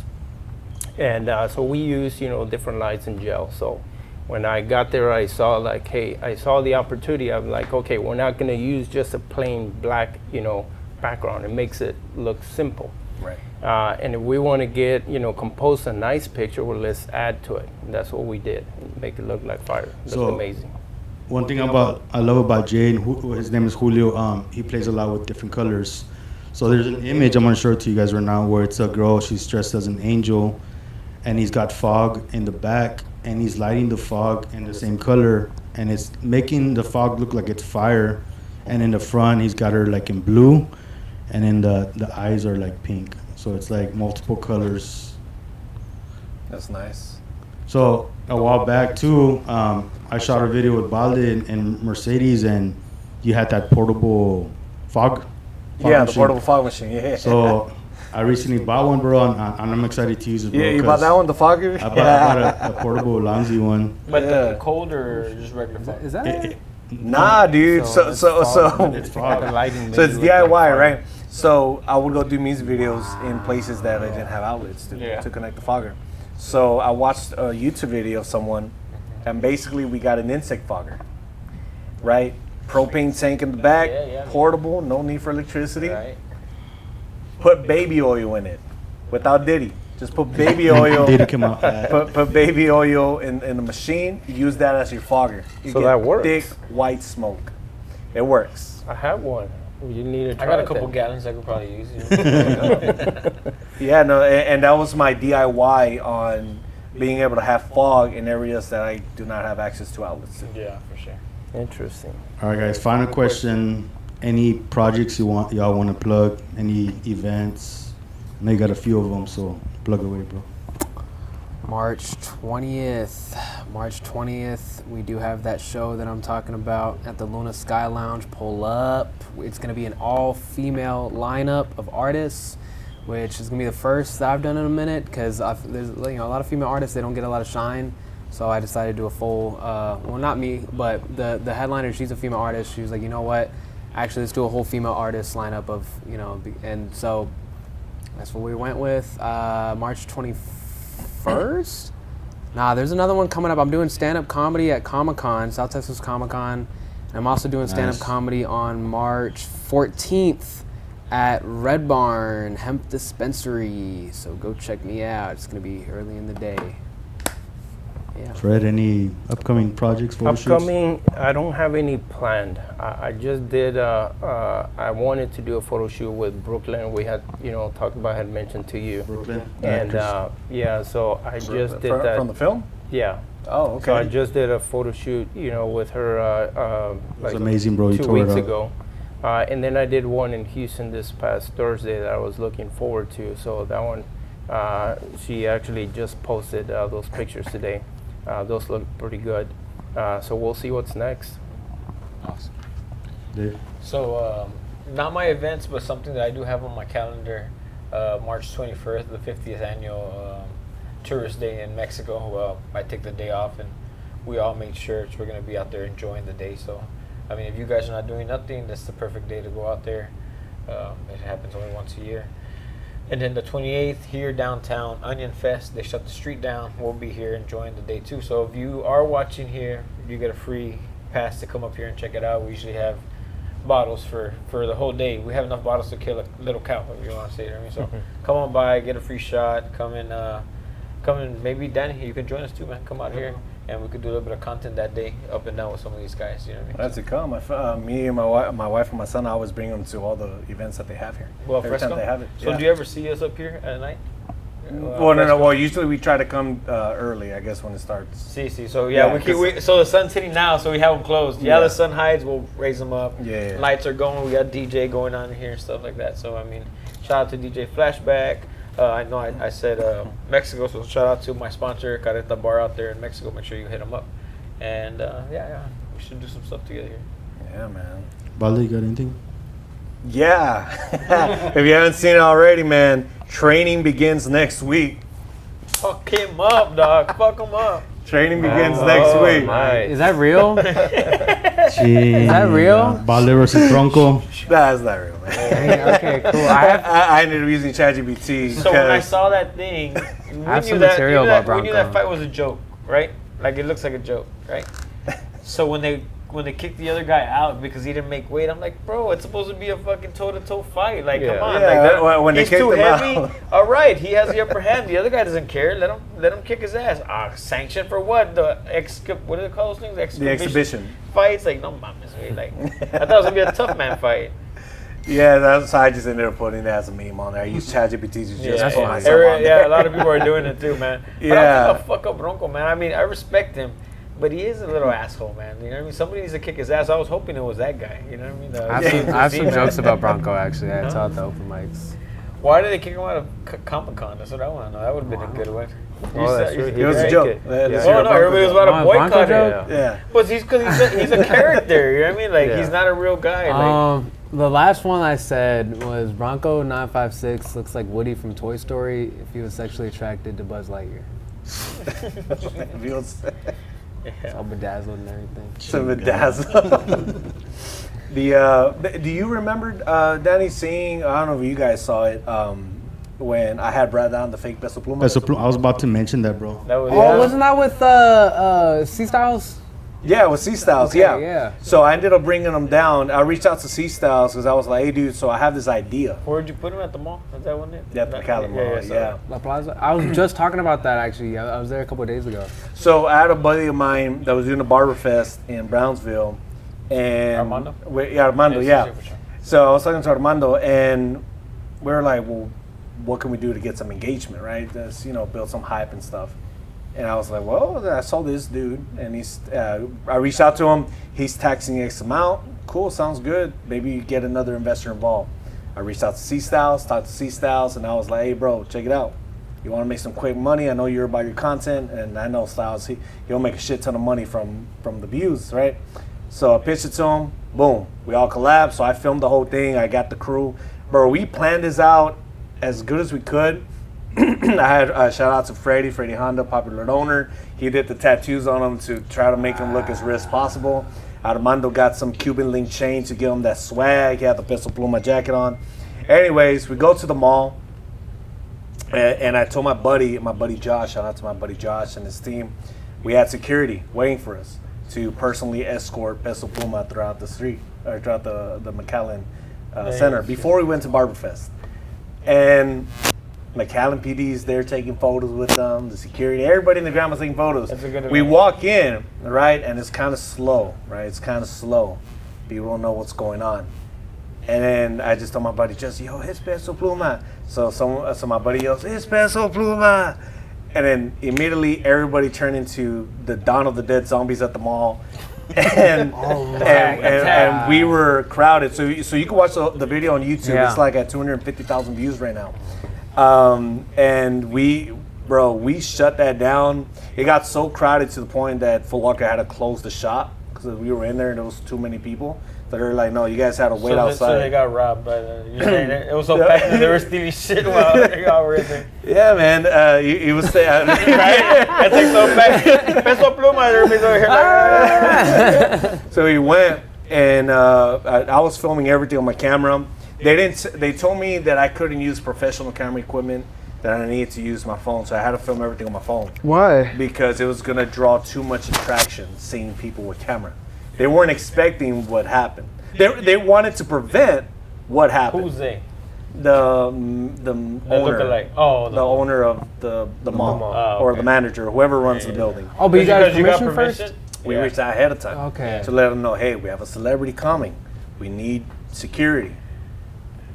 And so we use different lights and gel. So when I got there, I saw like, hey, I saw the opportunity. I'm like, okay, we're not gonna use just a plain black, background. It makes it look simple. Right. And if we want to get, compose a nice picture, well, let's add to it. And that's what we did. Make it look like fire. It looked amazing. One thing I love about Jay, and his name is Julio. He plays a lot with different colors. So there's an image I'm gonna show it to you guys right now where it's a girl. She's dressed as an angel, and he's got fog in the back, and he's lighting the fog in the same color, and it's making the fog look like it's fire. And in the front, he's got her like in blue, and then the eyes are like pink. So it's like multiple colors. That's nice. So a while back too, I shot a video with Balde and Mercedes, and you had that portable fog Yeah, the machine. portable fog machine. Yeah. So I recently bought one, bro, and I'm excited to use it, bro. Yeah, you bought that one, the fogger? I bought a portable Lonzy one. But Yeah. the cold or just regular fog? Is that it? Nah, dude. So it's fog. It's The fog. lighting So made it's it look like DIY, fire. right? So I would go do music videos in places that I didn't have outlets to connect the fogger. So I watched a YouTube video of someone, and basically we got an insect fogger, right? Propane tank in the back, Yeah. portable, no need for electricity. Right. Put baby oil in it, without Diddy. Just put baby oil. Diddy came out. Put baby oil in the machine. Use that as your fogger. You So get that works. thick white smoke. It works. I have one. You need to try I got a it couple then. gallons I could probably use. Yeah, no, and that was my DIY on being able to have fog in areas that I do not have access to outlets to. Yeah, for sure. Interesting. All right, guys. Final question. Any projects y'all want to plug? Any events? I know you got a few of them, so plug away, bro. March 20th, we do have that show that I'm talking about at the Luna Sky Lounge. Pull up. It's going to be an all-female lineup of artists. which is gonna be the first that I've done in a minute because there's a lot of female artists, they don't get a lot of shine. So I decided to do a full, well, not me, but the headliner, she's a female artist. She was like, you know what? Actually, let's do a whole female artist lineup of, and so that's what we went with. March 21st? Nah, there's another one coming up. I'm doing stand-up comedy at Comic-Con, South Texas Comic-Con. And I'm also doing stand-up comedy on March 14th at Red Barn Hemp Dispensary. So go check me out. It's going to be early in the day. Yeah. Fred, any upcoming projects for Upcoming, I don't have any planned. I just did, I wanted to do a photo shoot with Brooklyn. We had, talked about, had mentioned to you. Brooklyn? And yeah, so I just did that. From the film? Yeah. Oh, okay. So I just did a photo shoot, with her like amazing, bro. You 2 tore it weeks up. ago. And then I did one in Houston this past Thursday that I was looking forward to. So that one, she actually just posted those pictures today. Those look pretty good. So we'll see what's next. Awesome. Dave? So, not my events, but something that I do have on my calendar. March 21st, the 50th annual Tourist Day in Mexico. I take the day off, and we all made shirts. We're going to be out there enjoying the day. So, I mean, if you guys are not doing nothing, that's the perfect day to go out there. It happens only once a year. And then the 28th, here downtown, Onion Fest. They shut the street down. We'll be here enjoying the day too. So if you are watching here, you get a free pass to come up here and check it out. We usually have bottles for the whole day. We have enough bottles to kill a little cow, if you want to say it. I mean, so come on by, get a free shot. Come in. Maybe Danny, you can join us too, man. Come out here, and we could do a little bit of content that day, up and down with some of these guys. You know what I mean? That's to come. Me and my wife and my son, I always bring them to all the events that they have here. Well, every Fresco? time they have it. So do you ever see us up here at night? Well, no. Well, usually we try to come early, I guess, when it starts. See. So Yeah, so the sun's hitting now, so we have them closed. Yeah, Yeah. the sun hides, we'll raise them up. Yeah. Lights are going. We got DJ going on here and stuff like that. So I mean, shout out to DJ Flashback. I know I said Mexico, so shout out to my sponsor, Careta Bar out there in Mexico. Make sure you hit them up. And yeah, we should do some stuff together here. Yeah, man. Balde, you got anything? Yeah. If you haven't seen it already, man, training begins next week. Fuck him up, dog. Fuck him up. Training begins next week. Is that real? Is that real? Balde versus Bronco. That's not real, man. Okay, cool. I ended up using ChatGPT. So when I saw that thing, we have knew some that, material we knew that, about we knew that Bronco. fight was a joke, right? Like it looks like a joke, right? So when they kicked the other guy out because he didn't make weight, I'm like, bro, it's supposed to be a fucking toe-to-toe fight. Like, come on, Yeah, like that, when they he's kicked too him heavy. out. All right, he has the upper hand. The other guy doesn't care. Let him kick his ass. Sanction for what? What do they call those things? The exhibition fights. Like, no mames, man. Like, I thought it was gonna be a tough man fight. Yeah, that's I just ended up putting that as a meme on there. I use ChatGPT to just Yeah, put myself on there. a lot of people are doing it too, man. But Yeah. I think I'll fuck up Bronco, man. I mean, I respect him, but he is a little asshole, man. You know what I mean? Somebody needs to kick his ass. I was hoping it was that guy. You know what I mean? I have some man. jokes about Bronco, actually. I No? taught the open mics. Why did they kick him out of Comic-Con? That's what I want to know. That would have been a good one. Oh, that's true. It was a He joke. did. Let's Oh hear no, a everybody was Bronco about to Oh, Bronco boycott joke? him. Yeah. But he's a character. You know what I mean? Like he's not a real guy. Like, The last one I said was Bronco 956 looks like Woody from Toy Story if he was sexually attracted to Buzz Lightyear. Feels It's all bedazzled and everything. so bedazzled. Do you remember Danny seeing? I don't know if you guys saw it. When I had Brad down the fake Beso Pluma. I was about to mention that, bro. that was Oh, wasn't that with C Styles? Yeah, with C Styles. Okay, yeah. yeah. So I ended up bringing him down. I reached out to C Styles because I was like, "Hey, dude, so I have this idea." Where'd you put him at the mall? Is that one? Yeah, at the McAllen Mall. Yeah. La Plaza? I was just talking about that, actually. I was there a couple of days ago. So I had a buddy of mine that was doing a Barber Fest in Brownsville, and Armando? Armando, yeah. for sure. So I was talking to Armando, and we were like, "Well, what can we do to get some engagement, right? Just, build some hype and stuff." And I was like, "Well, I saw this dude, and I reached out to him. He's taxing X amount. Cool, sounds good. Maybe get another investor involved." I reached out to C Styles, talked to C Styles, and I was like, "Hey, bro, check it out. You want to make some quick money? I know you're about your content, and I know Styles. He'll make a shit ton of money from the views, right?" So I pitched it to him. Boom, we all collabed. So I filmed the whole thing. I got the crew, bro. We planned this out as good as we could. I had shout out to Freddie Honda, popular owner. He did the tattoos on him to try to make him look as real as possible. Armando got some Cuban link chain to give him that swag. He had the Peso Pluma jacket on. Anyways, we go to the mall, and I told my buddy Josh, shout out to my buddy Josh and his team, we had security waiting for us to personally escort Peso Pluma throughout the street, or throughout the McAllen Center before we went to Barberfest. And McAllen PD is there taking photos with them, the security, everybody in the ground was taking photos. We walk in, right, and it's kind of slow, right? It's kind of slow. People don't know what's going on. And then I just told my buddy, yo, it's Peso Pluma. So my buddy yells, it's Peso Pluma. And then immediately everybody turned into the Dawn of the Dead zombies at the mall. And, and we were crowded. So you can watch the video on YouTube. Yeah. It's like at 250,000 views right now. And we shut that down. It got so crowded to the point that Foot Locker had to close the shop because we were in there and there was too many people. So they were like, no, you guys had to wait outside. So they got robbed by it was so packed that they were stealing shit while they all were in there. Yeah, man. He was saying, right? It's like so packed. Peso Pluma, everybody's over here like, So he went, and I was filming everything on my camera. They told me that I couldn't use professional camera equipment, that I needed to use my phone, so I had to film everything on my phone. Why? Because it was gonna draw too much attraction seeing people with camera. They weren't expecting what happened. They wanted to prevent what happened. Who's they? The owner. The owner of the mall, or the manager, whoever runs the building. Oh, but you got permission first? We reached out ahead of time. Okay. To let them know, hey, we have a celebrity coming. We need security.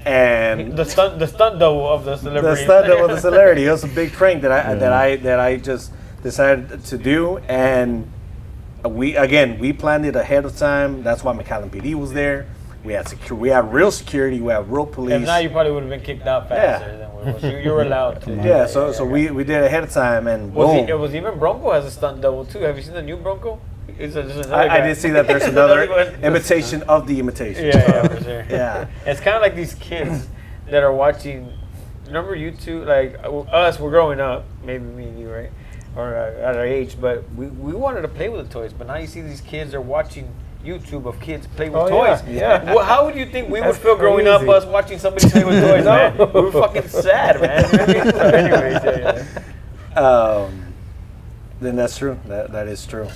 And the stunt double of the celebrity. The stunt double of the celebrity. It was a big prank that I just decided to do, and we planned it ahead of time. That's why McAllen PD was there. We had real security. We had real police. And now you probably would have been kicked out faster than you were allowed to. Yeah, so we did it ahead of time, and boom. It was even Bronco has a stunt double too. Have you seen the new Bronco? I did see that there's another imitation of the imitation. Yeah, for sure. Yeah. It's kind of like these kids that are watching. Remember YouTube? Like us, we're growing up. Maybe me and you, right? Or at our age, but we wanted to play with the toys. But now you see these kids are watching YouTube of kids play with toys. Yeah. Well, how would you think we would feel growing up, us watching somebody play with toys, man? We were fucking sad, man. So anyways, then that's true. That is true.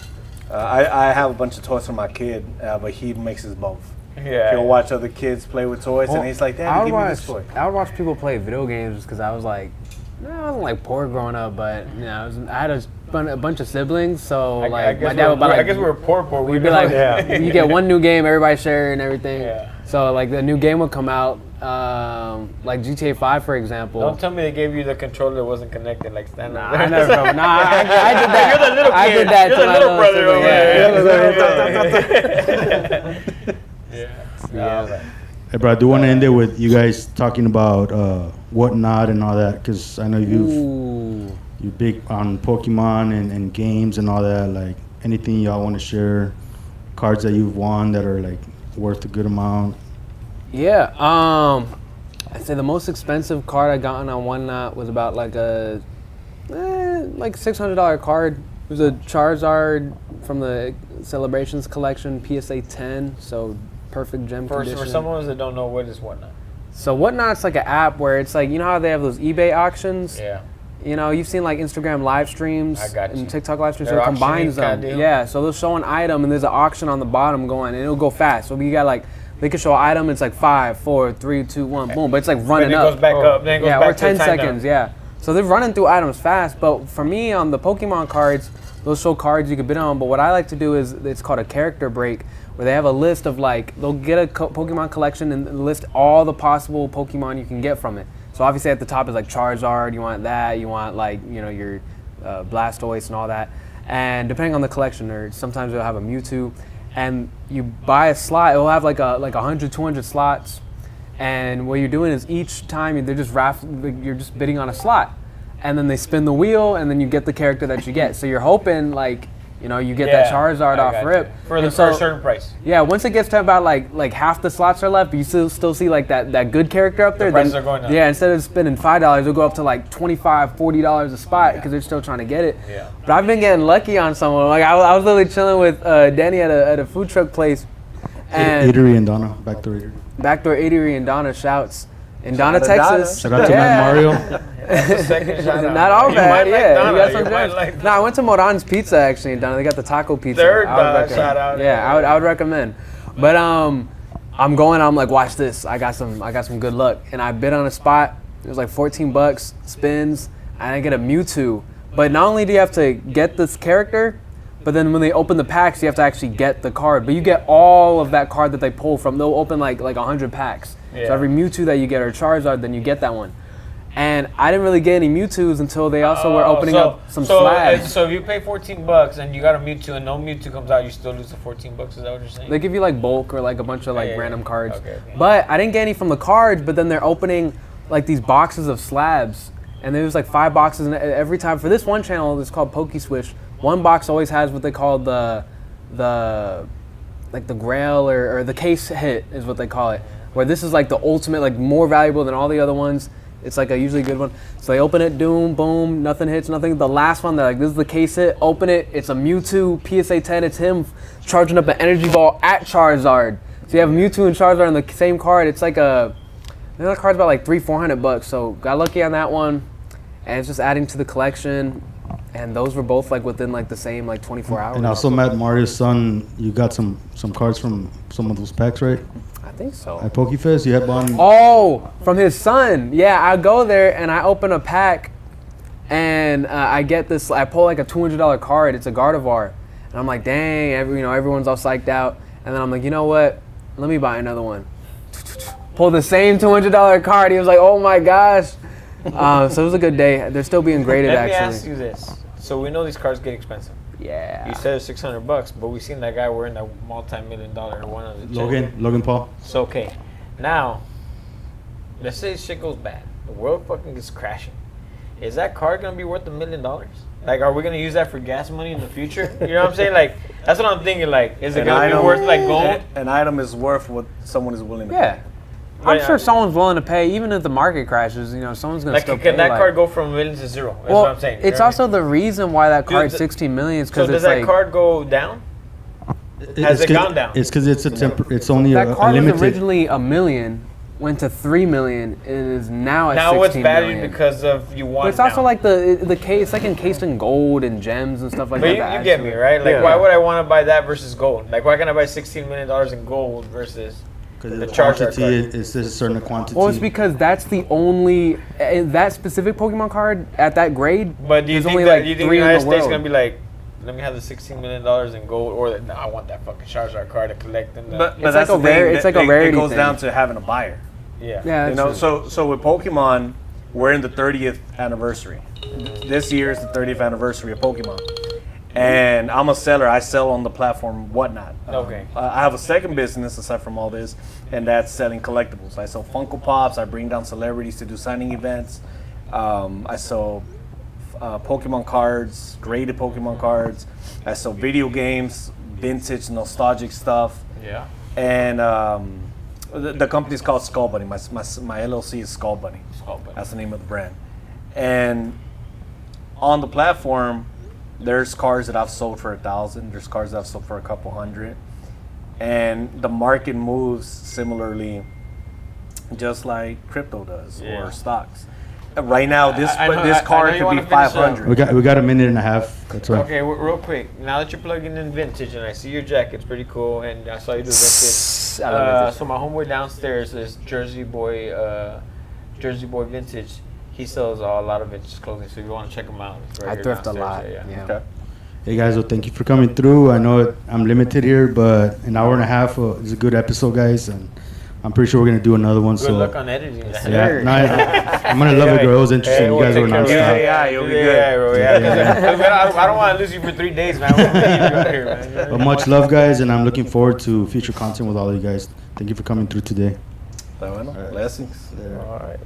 I have a bunch of toys for my kid, but he mixes both. Yeah. He'll watch other kids play with toys, and he's like, Dad, give me this toy. I would watch people play video games just because I was like, I wasn't like poor growing up, but I had a bunch of siblings, so my dad would buy I guess we were poor. We'd be like, you get one new game, everybody share and everything. Yeah. So like the new game would come out, like GTA 5 for example. Don't tell me they gave you the controller that wasn't connected, like stand up. I never. I did that. You're the little kid. I did that. You're the little brother over there. Yeah. Hey, bro, I do want to end it with you guys talking about whatnot and all that, because I know you're big on Pokemon and games and all that. Like anything y'all want to share, cards that you've won that are like worth a good amount. Yeah, I'd say the most expensive card I got on Whatnot was about like a $600 card. It was a Charizard from the Celebrations collection, PSA 10, so perfect gem condition. For someone that don't know, what is Whatnot? So Whatnot's like an app where it's like, you know how they have those eBay auctions? Yeah. You know, you've seen like Instagram live streams and TikTok live streams, so it combines them. Kind of yeah, so they'll show an item and there's an auction on the bottom going, and it'll go fast. So you got like, they could show an item, it's like 5, 4, 3, 2, 1, boom, but it's like running up. Then it goes back up, then it goes back or 10 seconds, yeah. So they're running through items fast, but for me on the Pokemon cards, they'll show cards you could bid on, but what I like to do is, it's called a character break, where they have a list of like, they'll get a Pokemon collection and list all the possible Pokemon you can get from it. So obviously at the top is like Charizard, you want that, you want like, you know, your Blastoise and all that. And depending on the collection, or sometimes they'll have a Mewtwo. And you buy a slot, it'll have like 100, 200 slots. And what you're doing is each time you're just bidding on a slot. And then they spin the wheel and then you get the character that you get. So you're hoping like, You know, you get that Charizard I off got rip. you. For And for a certain price. Yeah, once it gets to about like half the slots are left, but you still see like that good character up there. prices are going up. Yeah, instead of spending $5, it'll go up to like $25, $40 a spot because they're still trying to get it. Yeah. But I've been getting lucky on someone. Like I was literally chilling with Danny at a food truck place, and Eatery and Donna, Backdoor Eatery. Backdoor Eatery in Donna shouts. In Shout Donna, out to Donna. Texas. Shout out to Yeah. Matt Mario. That's the second shout out. Not all You bad, might like yeah. Donna, You got some you might gems. like No, I went to Moran's Pizza actually in Donna. They got the taco pizza. Third I would recommend. shout out. Yeah, I would recommend. But I'm like, watch this. I got some good luck, and I bid on a spot. It was like $14 spins, and I get a Mewtwo. But not only do you have to get this character, but then when they open the packs, you have to actually get the card. But you get all of that card that they pull from. They'll open like 100 packs. Yeah. So every Mewtwo that you get or Charizard, then you get that one. And I didn't really get any Mewtwo's until they also were opening up some slabs. So if you pay $14 and you got a Mewtwo and no Mewtwo comes out, you still lose the $14. Is that what you're saying? They give you like bulk or like a bunch of like Yeah, yeah, random yeah. cards. Okay. But I didn't get any from the cards, but then they're opening like these boxes of slabs. And there was like 5 boxes, and every time for this one channel, it's called Pokeswish. One box always has what they call the grail or the case hit is what they call it. Where this is like the ultimate, like more valuable than all the other ones. It's like a usually good one. So they open it, doom, boom, nothing hits, nothing. The last one, they're like, this is the case hit. Open it, it's a Mewtwo PSA 10. It's him charging up an energy ball at Charizard. So you have Mewtwo and Charizard on the same card. It's like the card's about like $300-400. So got lucky on that one, and it's just adding to the collection. And those were both like within like the same like 24 hours. And also, Matt Mario's son, you got some cards from some of those packs, right? I think so. At PokeFest, you had one. Oh, from his son. Yeah, I go there and I open a pack, and I get this. I pull like a $200 card. It's a Gardevoir, and I'm like, dang, everyone's all psyched out. And then I'm like, you know what? Let me buy another one. Pull the same $200 card. He was like, oh my gosh. So it was a good day. They're still being graded Let me actually. ask you this. So we know these cards get expensive. Yeah. You said it's $600, but we seen that guy wearing that multi-million-dollar one of the Logan Paul. So okay, now let's say shit goes bad. The world fucking gets crashing. Is that card gonna be worth $1 million? Like, are we gonna use that for gas money in the future? You know what I'm saying? Like, that's what I'm thinking. Like, is it gonna be worth like gold? An item is worth what someone is willing to pay. Yeah. I'm sure someone's willing to pay, even if the market crashes. Someone's gonna Like, still can pay. that card go from $1 million to $0? That's Well, what I'm saying. You it's know what also the reason why that card's 16 million is So because does it's that like card go down? Has it gone down? It's because it's only that a card was limited. originally $1 million, went to $3 million, and is now at Now 16 it's valued million. because of you want. But it's also like the case, it's like encased in gold and gems and stuff like But that. you get me, right? Like, Yeah. why would I want to buy that versus gold? Like, why can't I buy $16 million in gold versus Because the the Charizard quantity card? is a certain quantity. Well, it's because that's the only that specific Pokemon card at that grade. But do you there's think only that like you think the 3 in United the States is world. gonna be like, let me have the $16 million in gold, or no, I want that fucking Charizard card to collect? And But It's that's like a the thing. it's like a It rarity goes thing. down to having a buyer. yeah, Yeah, You that's know, true. so with Pokemon, we're in the 30th anniversary. This year is the 30th anniversary of Pokemon. And I'm a seller. I sell on the platform Whatnot. Okay. I have a second business aside from all this, and that's selling collectibles. I sell Funko Pops. I bring down celebrities to do signing events. I sell Pokemon cards, graded Pokemon cards. I sell video games, vintage, nostalgic stuff. yeah. And the company's called Skull Bunny. My LLC is Skull Bunny. That's the name of the brand. And on the platform, there's cars that I've sold for 1,000. There's cars that I've sold for a couple hundred. And the market moves similarly, just like crypto does or stocks. Right now, this I know card you could wanna be finish up. 500. we got a minute and a half. That's right. Okay, real quick. Now that you're plugging in vintage, and I see your jacket's pretty cool, and I saw you do vintage. I love vintage. So my homeboy downstairs is Jersey Boy Vintage. He sells a lot of vintage clothing, so if you want to check him out, it's right I here thrift a downstairs. lot. Yeah. Okay. Hey guys, well, thank you for coming through. I know I'm limited here, but an hour and a half is a good episode, guys, and I'm pretty sure we're gonna do another one. Good so luck on editing that. yeah, no, I'm gonna love it, bro. It was interesting. You guys were we'll take nonstop. care of it. Yeah, you'll be good. Yeah, bro. Yeah, 'cause I don't want to lose you for 3 days, man. We'll leave you out here, man. But much love, guys, and I'm looking forward to future content with all of you guys. Thank you for coming through today. Blessings. All right.